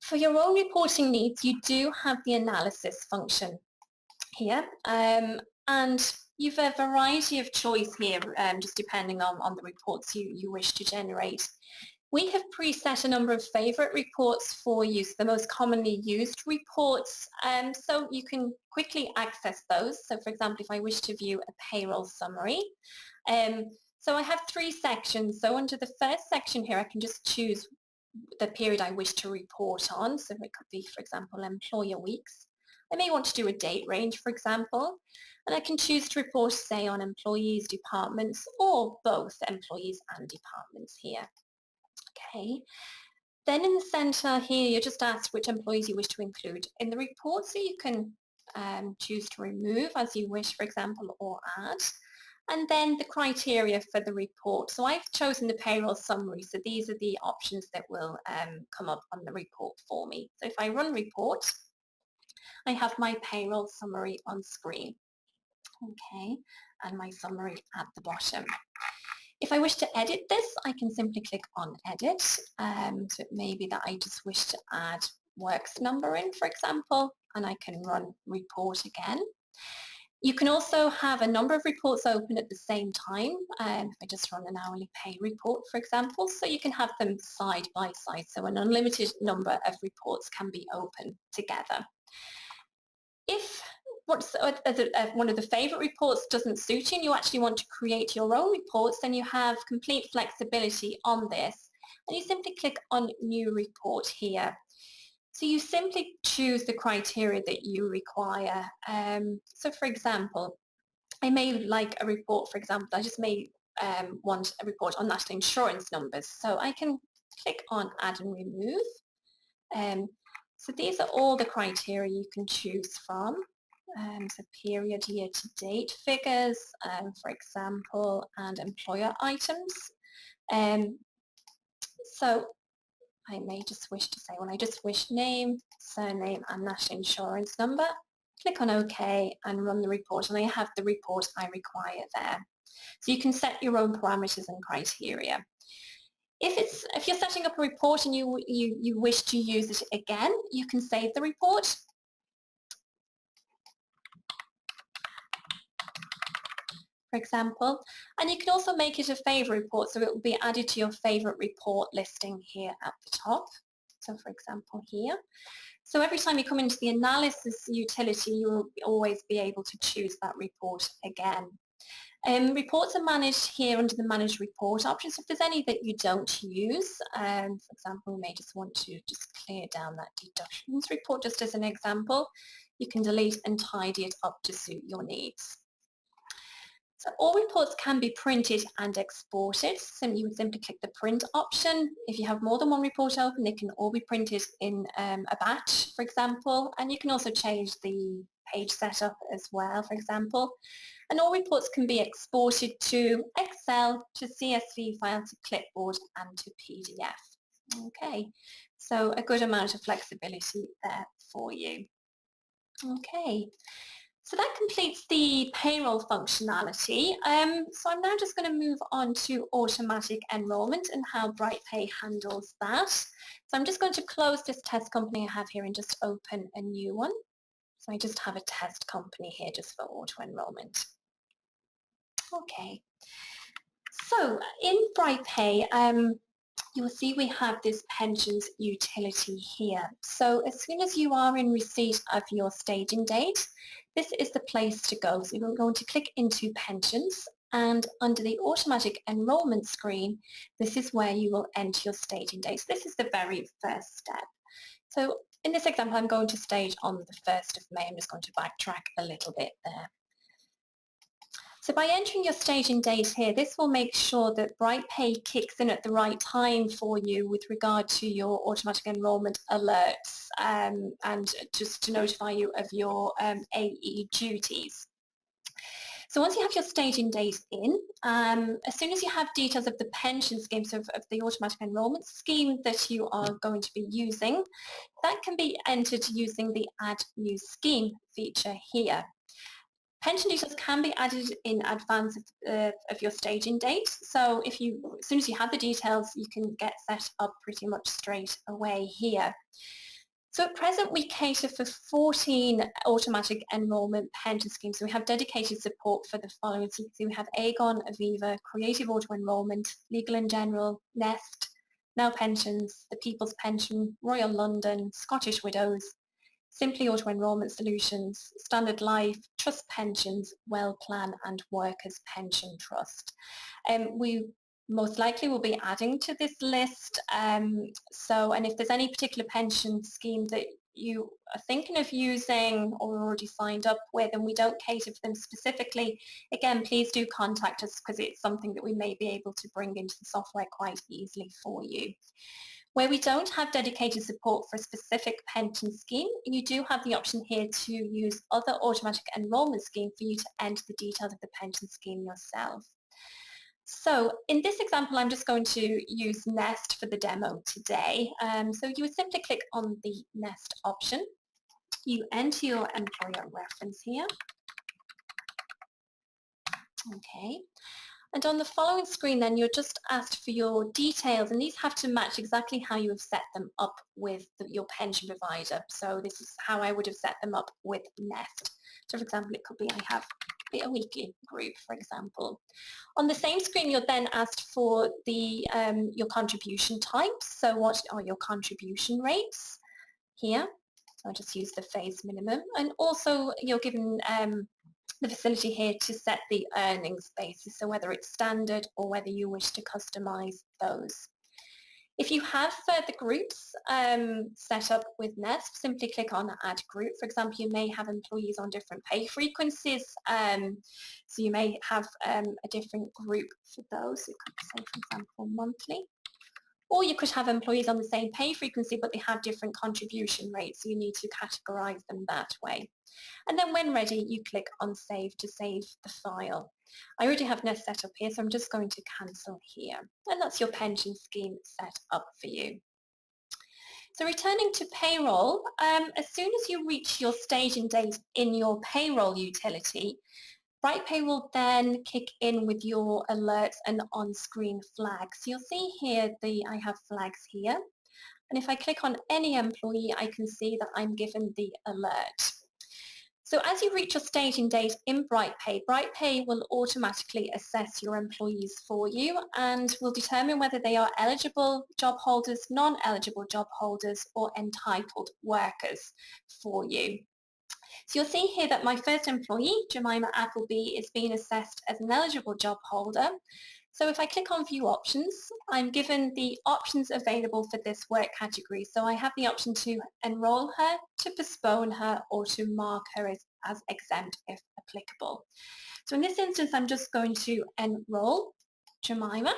For your own reporting needs, you do have the analysis function here, and you've a variety of choice here, just depending on the reports you wish to generate. We have preset a number of favorite reports for you, so the most commonly used reports, so you can quickly access those. So for example, if I wish to view a payroll summary, so I have 3 sections. So under the first section here, I can just choose the period I wish to report on. So it could be, for example, employer weeks. I may want to do a date range, for example, and I can choose to report, say, on employees, departments, or both employees and departments here. Okay. Then in the center here, you're just asked which employees you wish to include in the report, so you can choose to remove as you wish, for example, or add. And then the criteria for the report. So I've chosen the payroll summary, so these are the options that will come up on the report for me. So if I run report, I have my payroll summary on screen. Okay, and my summary at the bottom. If I wish to edit this, I can simply click on edit. So it may be that I just wish to add works number in, for example, and I can run report again. You can also have a number of reports open at the same time. If I just run an hourly pay report, for example, so you can have them side by side. So an unlimited number of reports can be open together. If one of the favorite reports doesn't suit you and you actually want to create your own reports, then you have complete flexibility on this. And you simply click on New Report here. So you simply choose the criteria that you require. So for example, I may like a report, for example, I just may want a report on national insurance numbers. So I can click on Add and Remove. So these are all the criteria you can choose from. So period, year to date figures, for example, and employer items. So I may just wish to say, well, I just wish name, surname, and national insurance number. Click on OK and run the report, and I have the report I require there. So you can set your own parameters and criteria. If you're setting up a report and you wish to use it again, you can save the report. For example, and you can also make it a favorite report, so it will be added to your favorite report listing here at the top. So for example here. So every time you come into the analysis utility, you will always be able to choose that report again. Reports are managed here under the Manage Report option. So if there's any that you don't use, for example, we may just want to just clear down that deductions report just as an example, you can delete and tidy it up to suit your needs. So all reports can be printed and exported. So you would simply click the print option. If you have more than one report open, they can all be printed in a batch, for example, and you can also change the page setup as well, for example. And all reports can be exported to Excel, to CSV file, to clipboard and to PDF. Okay, so a good amount of flexibility there for you. Okay. So that completes the payroll functionality. So I'm now just going to move on to automatic enrolment and how BrightPay handles that. So I'm just going to close this test company I have here and just open a new one. So I just have a test company here just for auto enrollment. Okay. So in BrightPay, you will see we have this pensions utility here. So as soon as you are in receipt of your staging date, this is the place to go. So you're going to click into pensions, and under the automatic enrolment screen, this is where you will enter your staging date. So this is the very first step. So in this example, I'm going to stage on the 1st of May. I'm just going to backtrack a little bit there. So by entering your staging date here, this will make sure that BrightPay kicks in at the right time for you with regard to your automatic enrolment alerts and just to notify you of your AE duties. So once you have your staging date in, as soon as you have details of the pension scheme, so of the automatic enrolment scheme that you are going to be using, that can be entered using the Add New Scheme feature here. Pension details can be added in advance of your staging date. So as soon as you have the details, you can get set up pretty much straight away here. So at present, we cater for 14 automatic enrolment pension schemes. So we have dedicated support for the following. So we have Aegon, Aviva, Creative Auto Enrolment, Legal and General, Nest, Now Pensions, the People's Pension, Royal London, Scottish Widows, Simply Auto Enrolment Solutions, Standard Life, Trust Pensions, WellPlan and Workers Pension Trust. We most likely will be adding to this list. And if there's any particular pension scheme that you are thinking of using or already signed up with and we don't cater for them specifically, again, please do contact us because it's something that we may be able to bring into the software quite easily for you. Where we don't have dedicated support for a specific pension scheme, you do have the option here to use other automatic enrolment scheme for you to enter the details of the pension scheme yourself. So in this example, I'm just going to use Nest for the demo today. So you would simply click on the Nest option. You enter your employer reference here. Okay. And on the following screen then, you're just asked for your details, and these have to match exactly how you have set them up with your pension provider. So this is how I would have set them up with Nest. So for example, it could be I have a weekly group, for example. On the same screen, you're then asked for the your contribution types. So what are your contribution rates here? So I'll just use the phase minimum. And also you're given the facility here to set the earnings basis, so whether it's standard or whether you wish to customize those. If you have further groups set up with Nest, simply click on Add Group. For example, you may have employees on different pay frequencies, so you may have a different group for those. You could say, for example, monthly. Or you could have employees on the same pay frequency, but they have different contribution rates, so you need to categorize them that way. And then when ready, you click on Save to save the file. I already have Nest set up here, so I'm just going to cancel here. And that's your pension scheme set up for you. So returning to payroll, as soon as you reach your staging date in your payroll utility, BrightPay will then kick in with your alerts and on-screen flags. So you'll see here I have flags here. And if I click on any employee, I can see that I'm given the alert. So as you reach your staging date in BrightPay, BrightPay will automatically assess your employees for you and will determine whether they are eligible job holders, non-eligible job holders, or entitled workers for you. So you'll see here that my first employee, Jemima Appleby, is being assessed as an eligible job holder. So if I click on View Options, I'm given the options available for this work category. So I have the option to enroll her, to postpone her, or to mark her as exempt if applicable. So in this instance, I'm just going to enroll Jemima.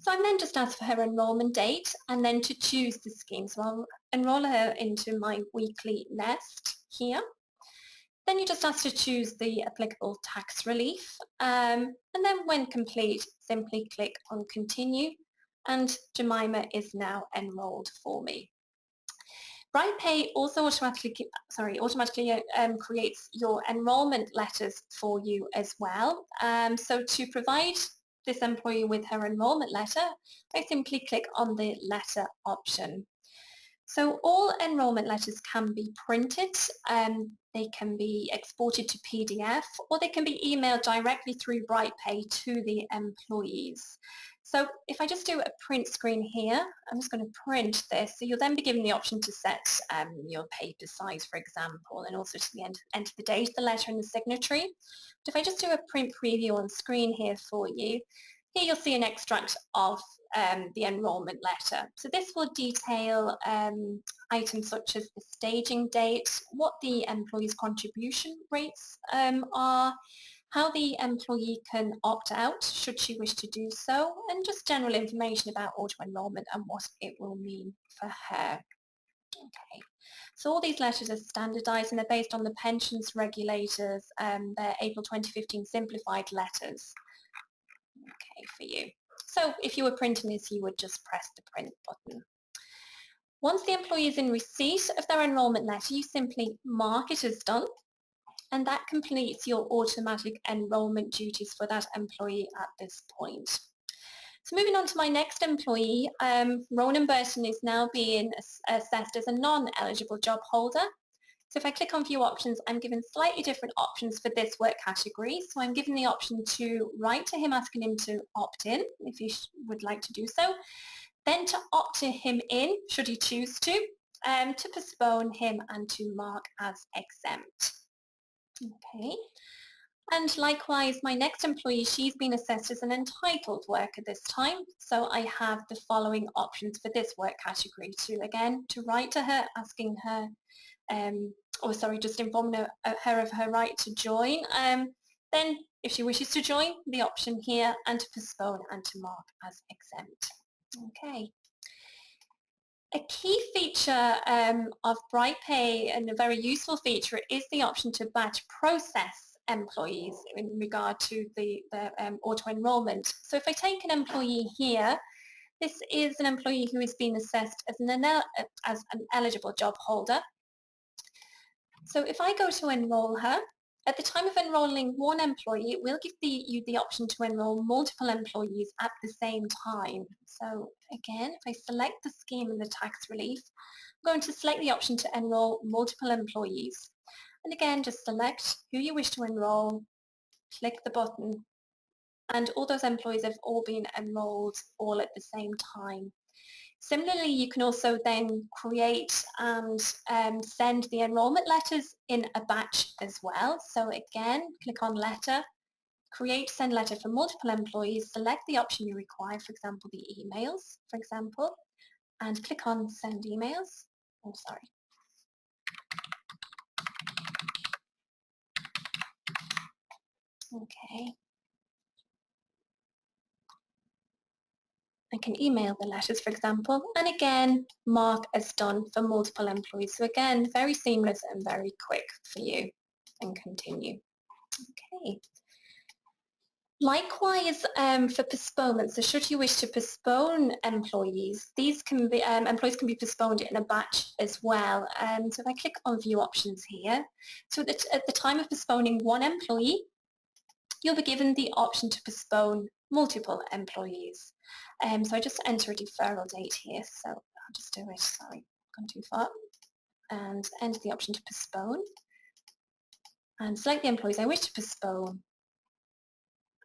So I'm then just asked for her enrolment date and then to choose the scheme. So I'll enroll her into my weekly nest here. Then you just ask to choose the applicable tax relief, and then when complete, simply click on continue, and Jemima is now enrolled for me. BrightPay also automatically creates your enrolment letters for you as well. So to provide this employee with her enrolment letter, I simply click on the letter option. So all enrolment letters can be printed, they can be exported to PDF, or they can be emailed directly through BrightPay to the employees. So if I just do a print screen here, I'm just going to print this. So you'll then be given the option to set your paper size, for example, and also to enter the date, the letter, and the signatory. But if I just do a print preview on screen here for you, here you'll see an extract of the enrolment letter. So this will detail items such as the staging date, what the employee's contribution rates are, how the employee can opt out should she wish to do so, and just general information about auto-enrolment and what it will mean for her. Okay. So all these letters are standardised and they're based on the pensions regulators, their April 2015 simplified letters. Okay, for you. So if you were printing this, you would just press the print button. Once the employee is in receipt of their enrolment letter, you simply mark it as done, and that completes your automatic enrolment duties for that employee at this point. So moving on to my next employee, Ronan Burton is now being assessed as a non-eligible job holder. So if I click on View Options, I'm given slightly different options for this work category. So I'm given the option to write to him asking him to opt in, if he would like to do so. Then to opt him in, should he choose to postpone him, and to mark as exempt. Okay. And likewise, my next employee, she's been assessed as an entitled worker this time. So I have the following options for this work category to write to her asking her just informing her of her right to join. Then, if she wishes to join, the option here, and to postpone and to mark as exempt. Okay. A key feature of BrightPay, and a very useful feature, is the option to batch process employees in regard to the auto-enrolment. So if I take an employee here, this is an employee who is being assessed as an eligible job holder. So if I go to enroll her, at the time of enrolling one employee, it will give you the option to enroll multiple employees at the same time. So again, if I select the scheme and the tax relief, I'm going to select the option to enroll multiple employees. And again, just select who you wish to enroll, click the button, and all those employees have all been enrolled all at the same time. Similarly, you can also then create and send the enrolment letters in a batch as well. So again, click on letter, create send letter for multiple employees, select the option you require, for example, the emails, for example, and click on send emails. Oh, sorry. Okay. I can email the letters, for example, and again, mark as done for multiple employees. So again, very seamless and very quick for you, and continue. Okay. Likewise, for postponement, so should you wish to postpone employees, these can be, employees can be postponed in a batch as well. So if I click on view options here, so that at the time of postponing one employee, you'll be given the option to postpone multiple employees. So I just enter a deferral date here, so I'll just do it, sorry, gone too far, and enter the option to postpone, and select the employees I wish to postpone,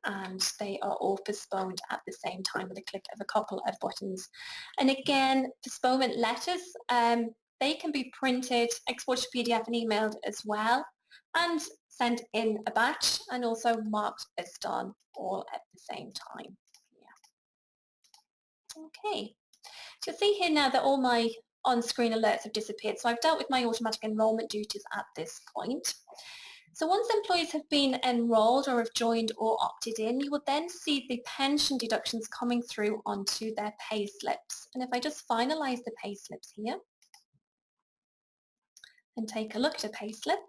and they are all postponed at the same time with a click of a couple of buttons. And again, postponement letters, they can be printed, exported to PDF and emailed as well, and sent in a batch and also marked as done all at the same time. Yeah. Okay, so you'll see here now that all my on-screen alerts have disappeared. So I've dealt with my automatic enrolment duties at this point. So once employees have been enrolled or have joined or opted in, you will then see the pension deductions coming through onto their pay slips. And if I just finalise the pay slips here and take a look at a pay slip,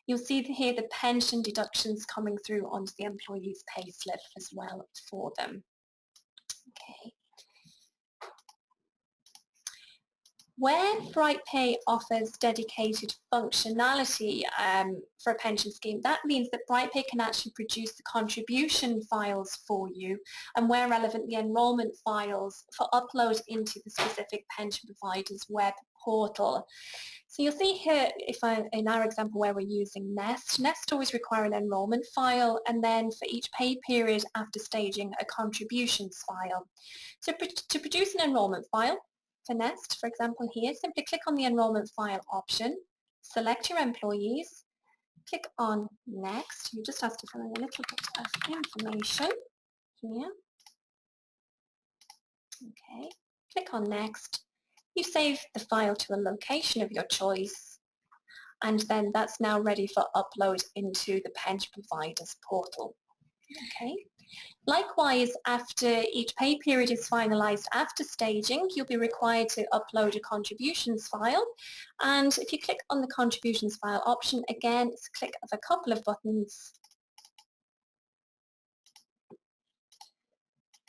you'll see here the pension deductions coming through onto the employee's pay slip as well for them. Okay. Where BrightPay offers dedicated functionality for a pension scheme, that means that BrightPay can actually produce the contribution files for you, and where relevant, the enrolment files for upload into the specific pension provider's web portal. So you'll see here, in our example where we're using Nest always require an enrolment file, and then for each pay period after staging, a contributions file. So to produce an enrolment file, for Nest, for example here, simply click on the enrolment file option, select your employees, click on Next. You just have to fill in a little bit of information here. Okay, click on Next. You save the file to a location of your choice, and then that's now ready for upload into the pension provider's portal. Okay. Likewise, after each pay period is finalised after staging, you'll be required to upload a contributions file. And if you click on the contributions file option, again, it's a click of a couple of buttons.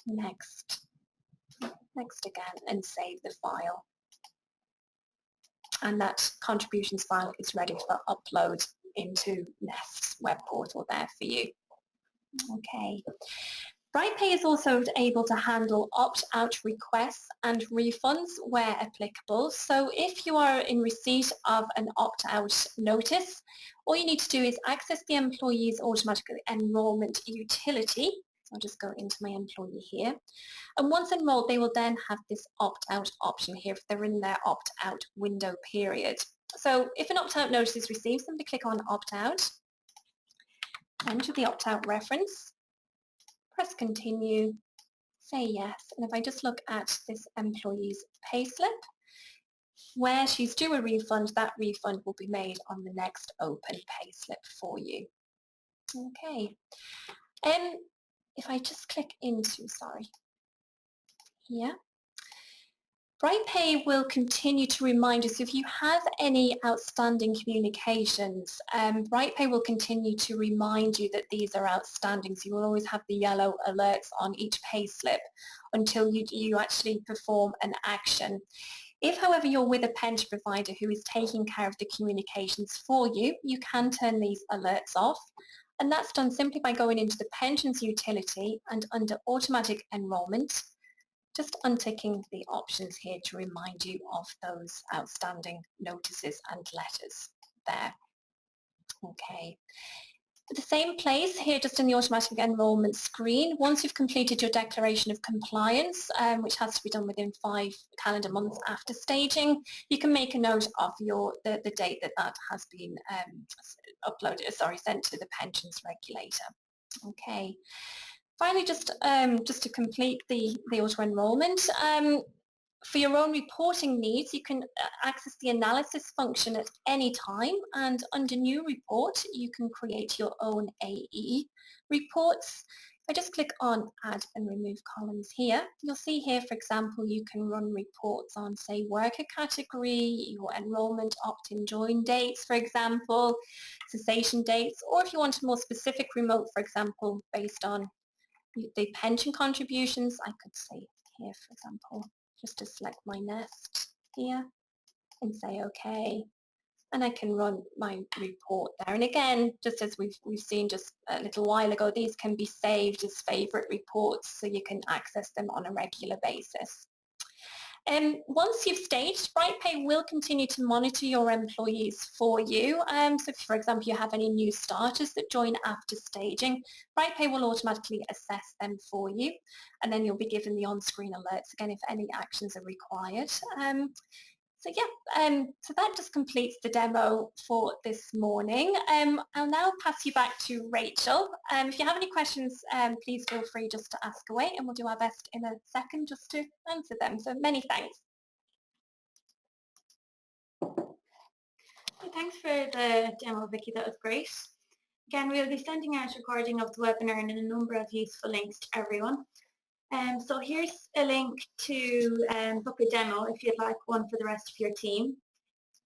Next again, and save the file. And that contributions file is ready for upload into Nest's web portal there for you. Okay. BrightPay is also able to handle opt-out requests and refunds where applicable. So if you are in receipt of an opt-out notice, all you need to do is access the employee's automatic enrolment utility. So I'll just go into my employee here. And once enrolled, they will then have this opt-out option here if they're in their opt-out window period. So if an opt-out notice is received, simply click on opt-out, enter the opt-out reference, press continue, say yes, and if I just look at this employee's payslip, where she's due a refund, that refund will be made on the next open payslip for you. Okay, if I just click into, here, BrightPay will continue to remind us if you have any outstanding communications. BrightPay will continue to remind you that these are outstanding, so you will always have the yellow alerts on each payslip until you actually perform an action. If, however, you're with a pension provider who is taking care of the communications for you, you can turn these alerts off, and that's done simply by going into the pensions utility and under automatic enrolment, just unticking the options here to remind you of those outstanding notices and letters there. Okay. At the same place here, just in the automatic enrolment screen, once you've completed your declaration of compliance, which has to be done within 5 calendar months after staging, you can make a note of the date that has been sent to the pensions regulator. Okay. Finally, just to complete the auto-enrolment, for your own reporting needs, you can access the analysis function at any time, and under new report, you can create your own AE reports. I just click on Add and Remove Columns here. You'll see here, for example, you can run reports on, say, worker category, your enrolment opt-in join dates, for example, cessation dates, or if you want a more specific remote, for example, based on the pension contributions, I could say here, for example, just to select my nest here and say OK. And I can run my report there. And again, just as we've seen just a little while ago, these can be saved as favorite reports so you can access them on a regular basis. Once you've staged, BrightPay will continue to monitor your employees for you. So if, for example, you have any new starters that join after staging, BrightPay will automatically assess them for you, and then you'll be given the on-screen alerts again if any actions are required. So that just completes the demo for this morning. I'll now pass you back to Rachel. If you have any questions, please feel free just to ask away, and we'll do our best in a second just to answer them. So many thanks. Thanks for the demo, Vicky. That was great. Again, we'll be sending out a recording of the webinar and a number of useful links to everyone. So here's a link to book a demo if you'd like one for the rest of your team.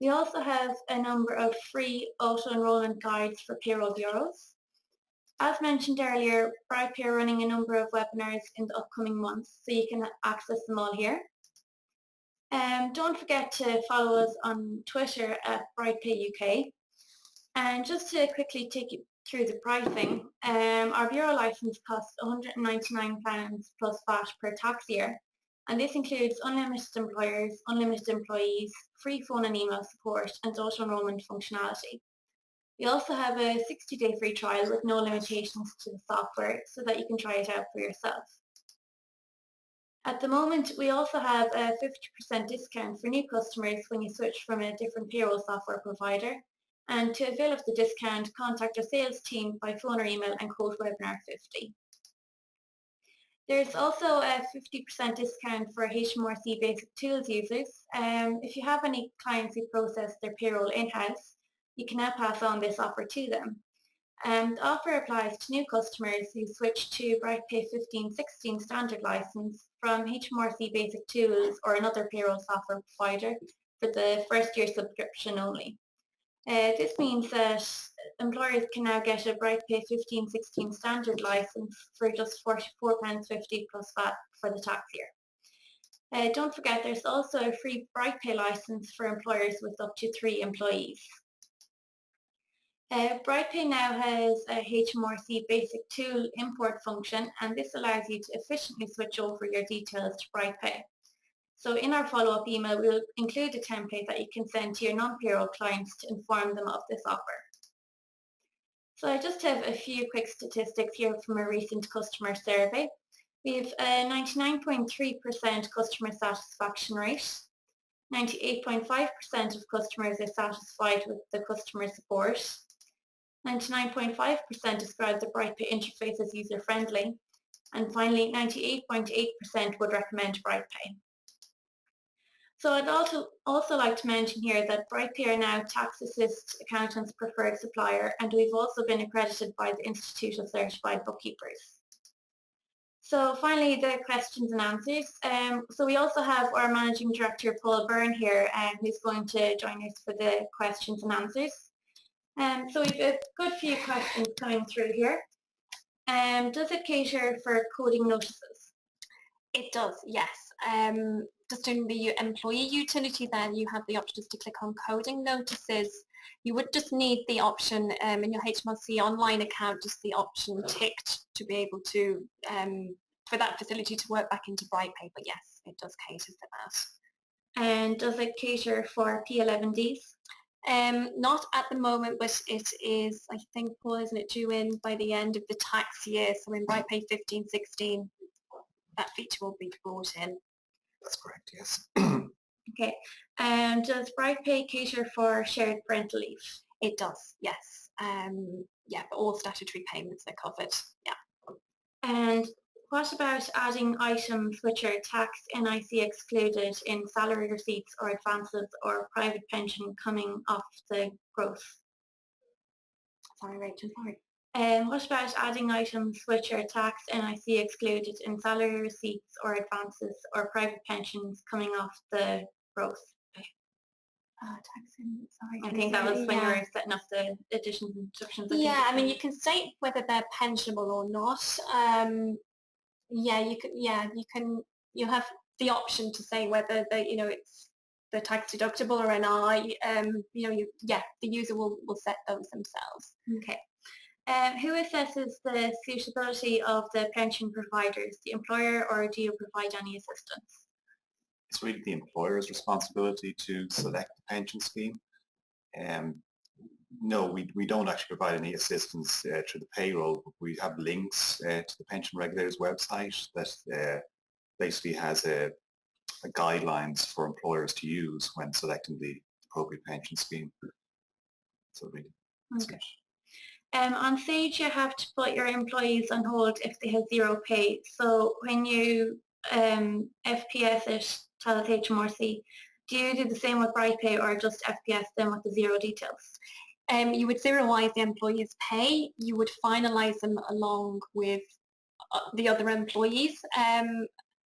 We also have a number of free auto-enrollment guides for payroll bureaus. As mentioned earlier, BrightPay are running a number of webinars in the upcoming months, so you can access them all here. Don't forget to follow us on Twitter at BrightPay UK. And just to quickly take you through the pricing, our bureau license costs £199 plus VAT per tax year, and this includes unlimited employers, unlimited employees, free phone and email support, and auto-enrollment functionality. We also have a 60-day free trial with no limitations to the software so that you can try it out for yourself. At the moment, we also have a 50% discount for new customers when you switch from a different payroll software provider. And to avail of the discount, contact our sales team by phone or email and quote webinar 50. There's also a 50% discount for HMRC Basic Tools users. If you have any clients who process their payroll in-house, you can now pass on this offer to them. The offer applies to new customers who switch to BrightPay 15/16 standard license from HMRC Basic Tools or another payroll software provider for the first year subscription only. This means that employers can now get a BrightPay 15/16 standard license for just £44.50 plus VAT for the tax year. Don't forget there's also a free BrightPay license for employers with up to 3 employees. BrightPay now has a HMRC Basic Tool import function, and this allows you to efficiently switch over your details to BrightPay. So in our follow-up email, we'll include a template that you can send to your non-payroll clients to inform them of this offer. So I just have a few quick statistics here from a recent customer survey. We have a 99.3% customer satisfaction rate. 98.5% of customers are satisfied with the customer support. 99.5% describe the BrightPay interface as user-friendly. And finally, 98.8% would recommend BrightPay. So I'd also like to mention here that BrightPay are now Tax Assist Accountants' preferred supplier, and we've also been accredited by the Institute of Certified Bookkeepers. So finally, the questions and answers. So we also have our Managing Director, Paul Byrne here, who's going to join us for the questions and answers. So we've a good few questions coming through here. Does it cater for coding notices? It does, yes. Just in the employee utility then you have the option just to click on coding notices. You would just need the option in your HMRC online account, just the option ticked to be able to, for that facility to work back into BrightPay, but yes, it does cater for that. And does it cater for P11Ds? Not at the moment, but it is, I think, Paul, isn't it due in by the end of the tax year, so in BrightPay 15/16, that feature will be brought in. That's correct, yes. Okay. Does BrightPay cater for shared parental leave? It does, yes. Yeah, but all statutory payments are covered, yeah. And what about adding items which are tax NIC excluded in salary receipts or advances or private pension coming off the gross? Sorry, Rachel, sorry. What about adding items which are tax NIC excluded in salary receipts or advances or private pensions coming off the gross pay? Sorry. I think that was when you were setting up the additions and deductions. Yeah, I mean, you can state whether they're pensionable or not. Yeah, you have the option to say whether it's the tax deductible or NI. The user will set those themselves. Okay. Who assesses the suitability of the pension providers, the employer, or do you provide any assistance? It's really the employer's responsibility to select the pension scheme. No, we don't actually provide any assistance through the payroll. We have links to the pension regulator's website that basically has guidelines for employers to use when selecting the appropriate pension scheme. So really, okay. On Sage, you have to put your employees on hold if they have zero pay. So when you FPS it, tell it HMRC, do you do the same with BrightPay or just FPS them with the zero details? You would zeroize the employee's pay. You would finalise them along with the other employees.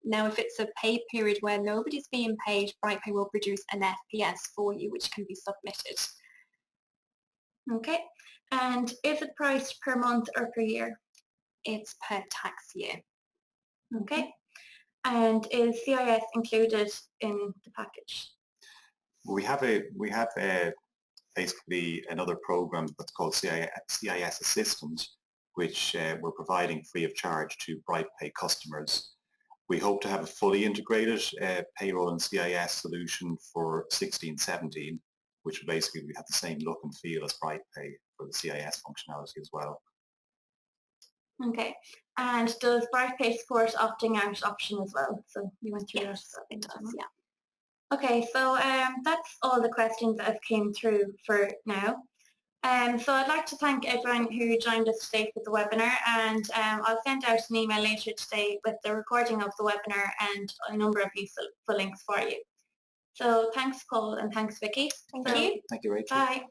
Now, if it's a pay period where nobody's being paid, BrightPay will produce an FPS for you, which can be submitted. Okay. And is it priced per month or per year? It's per tax year. Okay. And is CIS included in the package? We have basically another program that's called CIS Assistant, which we're providing free of charge to BrightPay customers. We hope to have a fully integrated payroll and CIS solution for 16-17, which will basically have the same look and feel as BrightPay for the CIS functionality as well. Okay. And does BrightPay support opting out option as well? So you went through yes, that. it does, yeah. Okay, so that's all the questions that have came through for now. So I'd like to thank everyone who joined us today for the webinar, and I'll send out an email later today with the recording of the webinar and a number of useful links for you. So thanks, Paul, and thanks, Vicky. Thank you. Thank you, Rachel. Bye.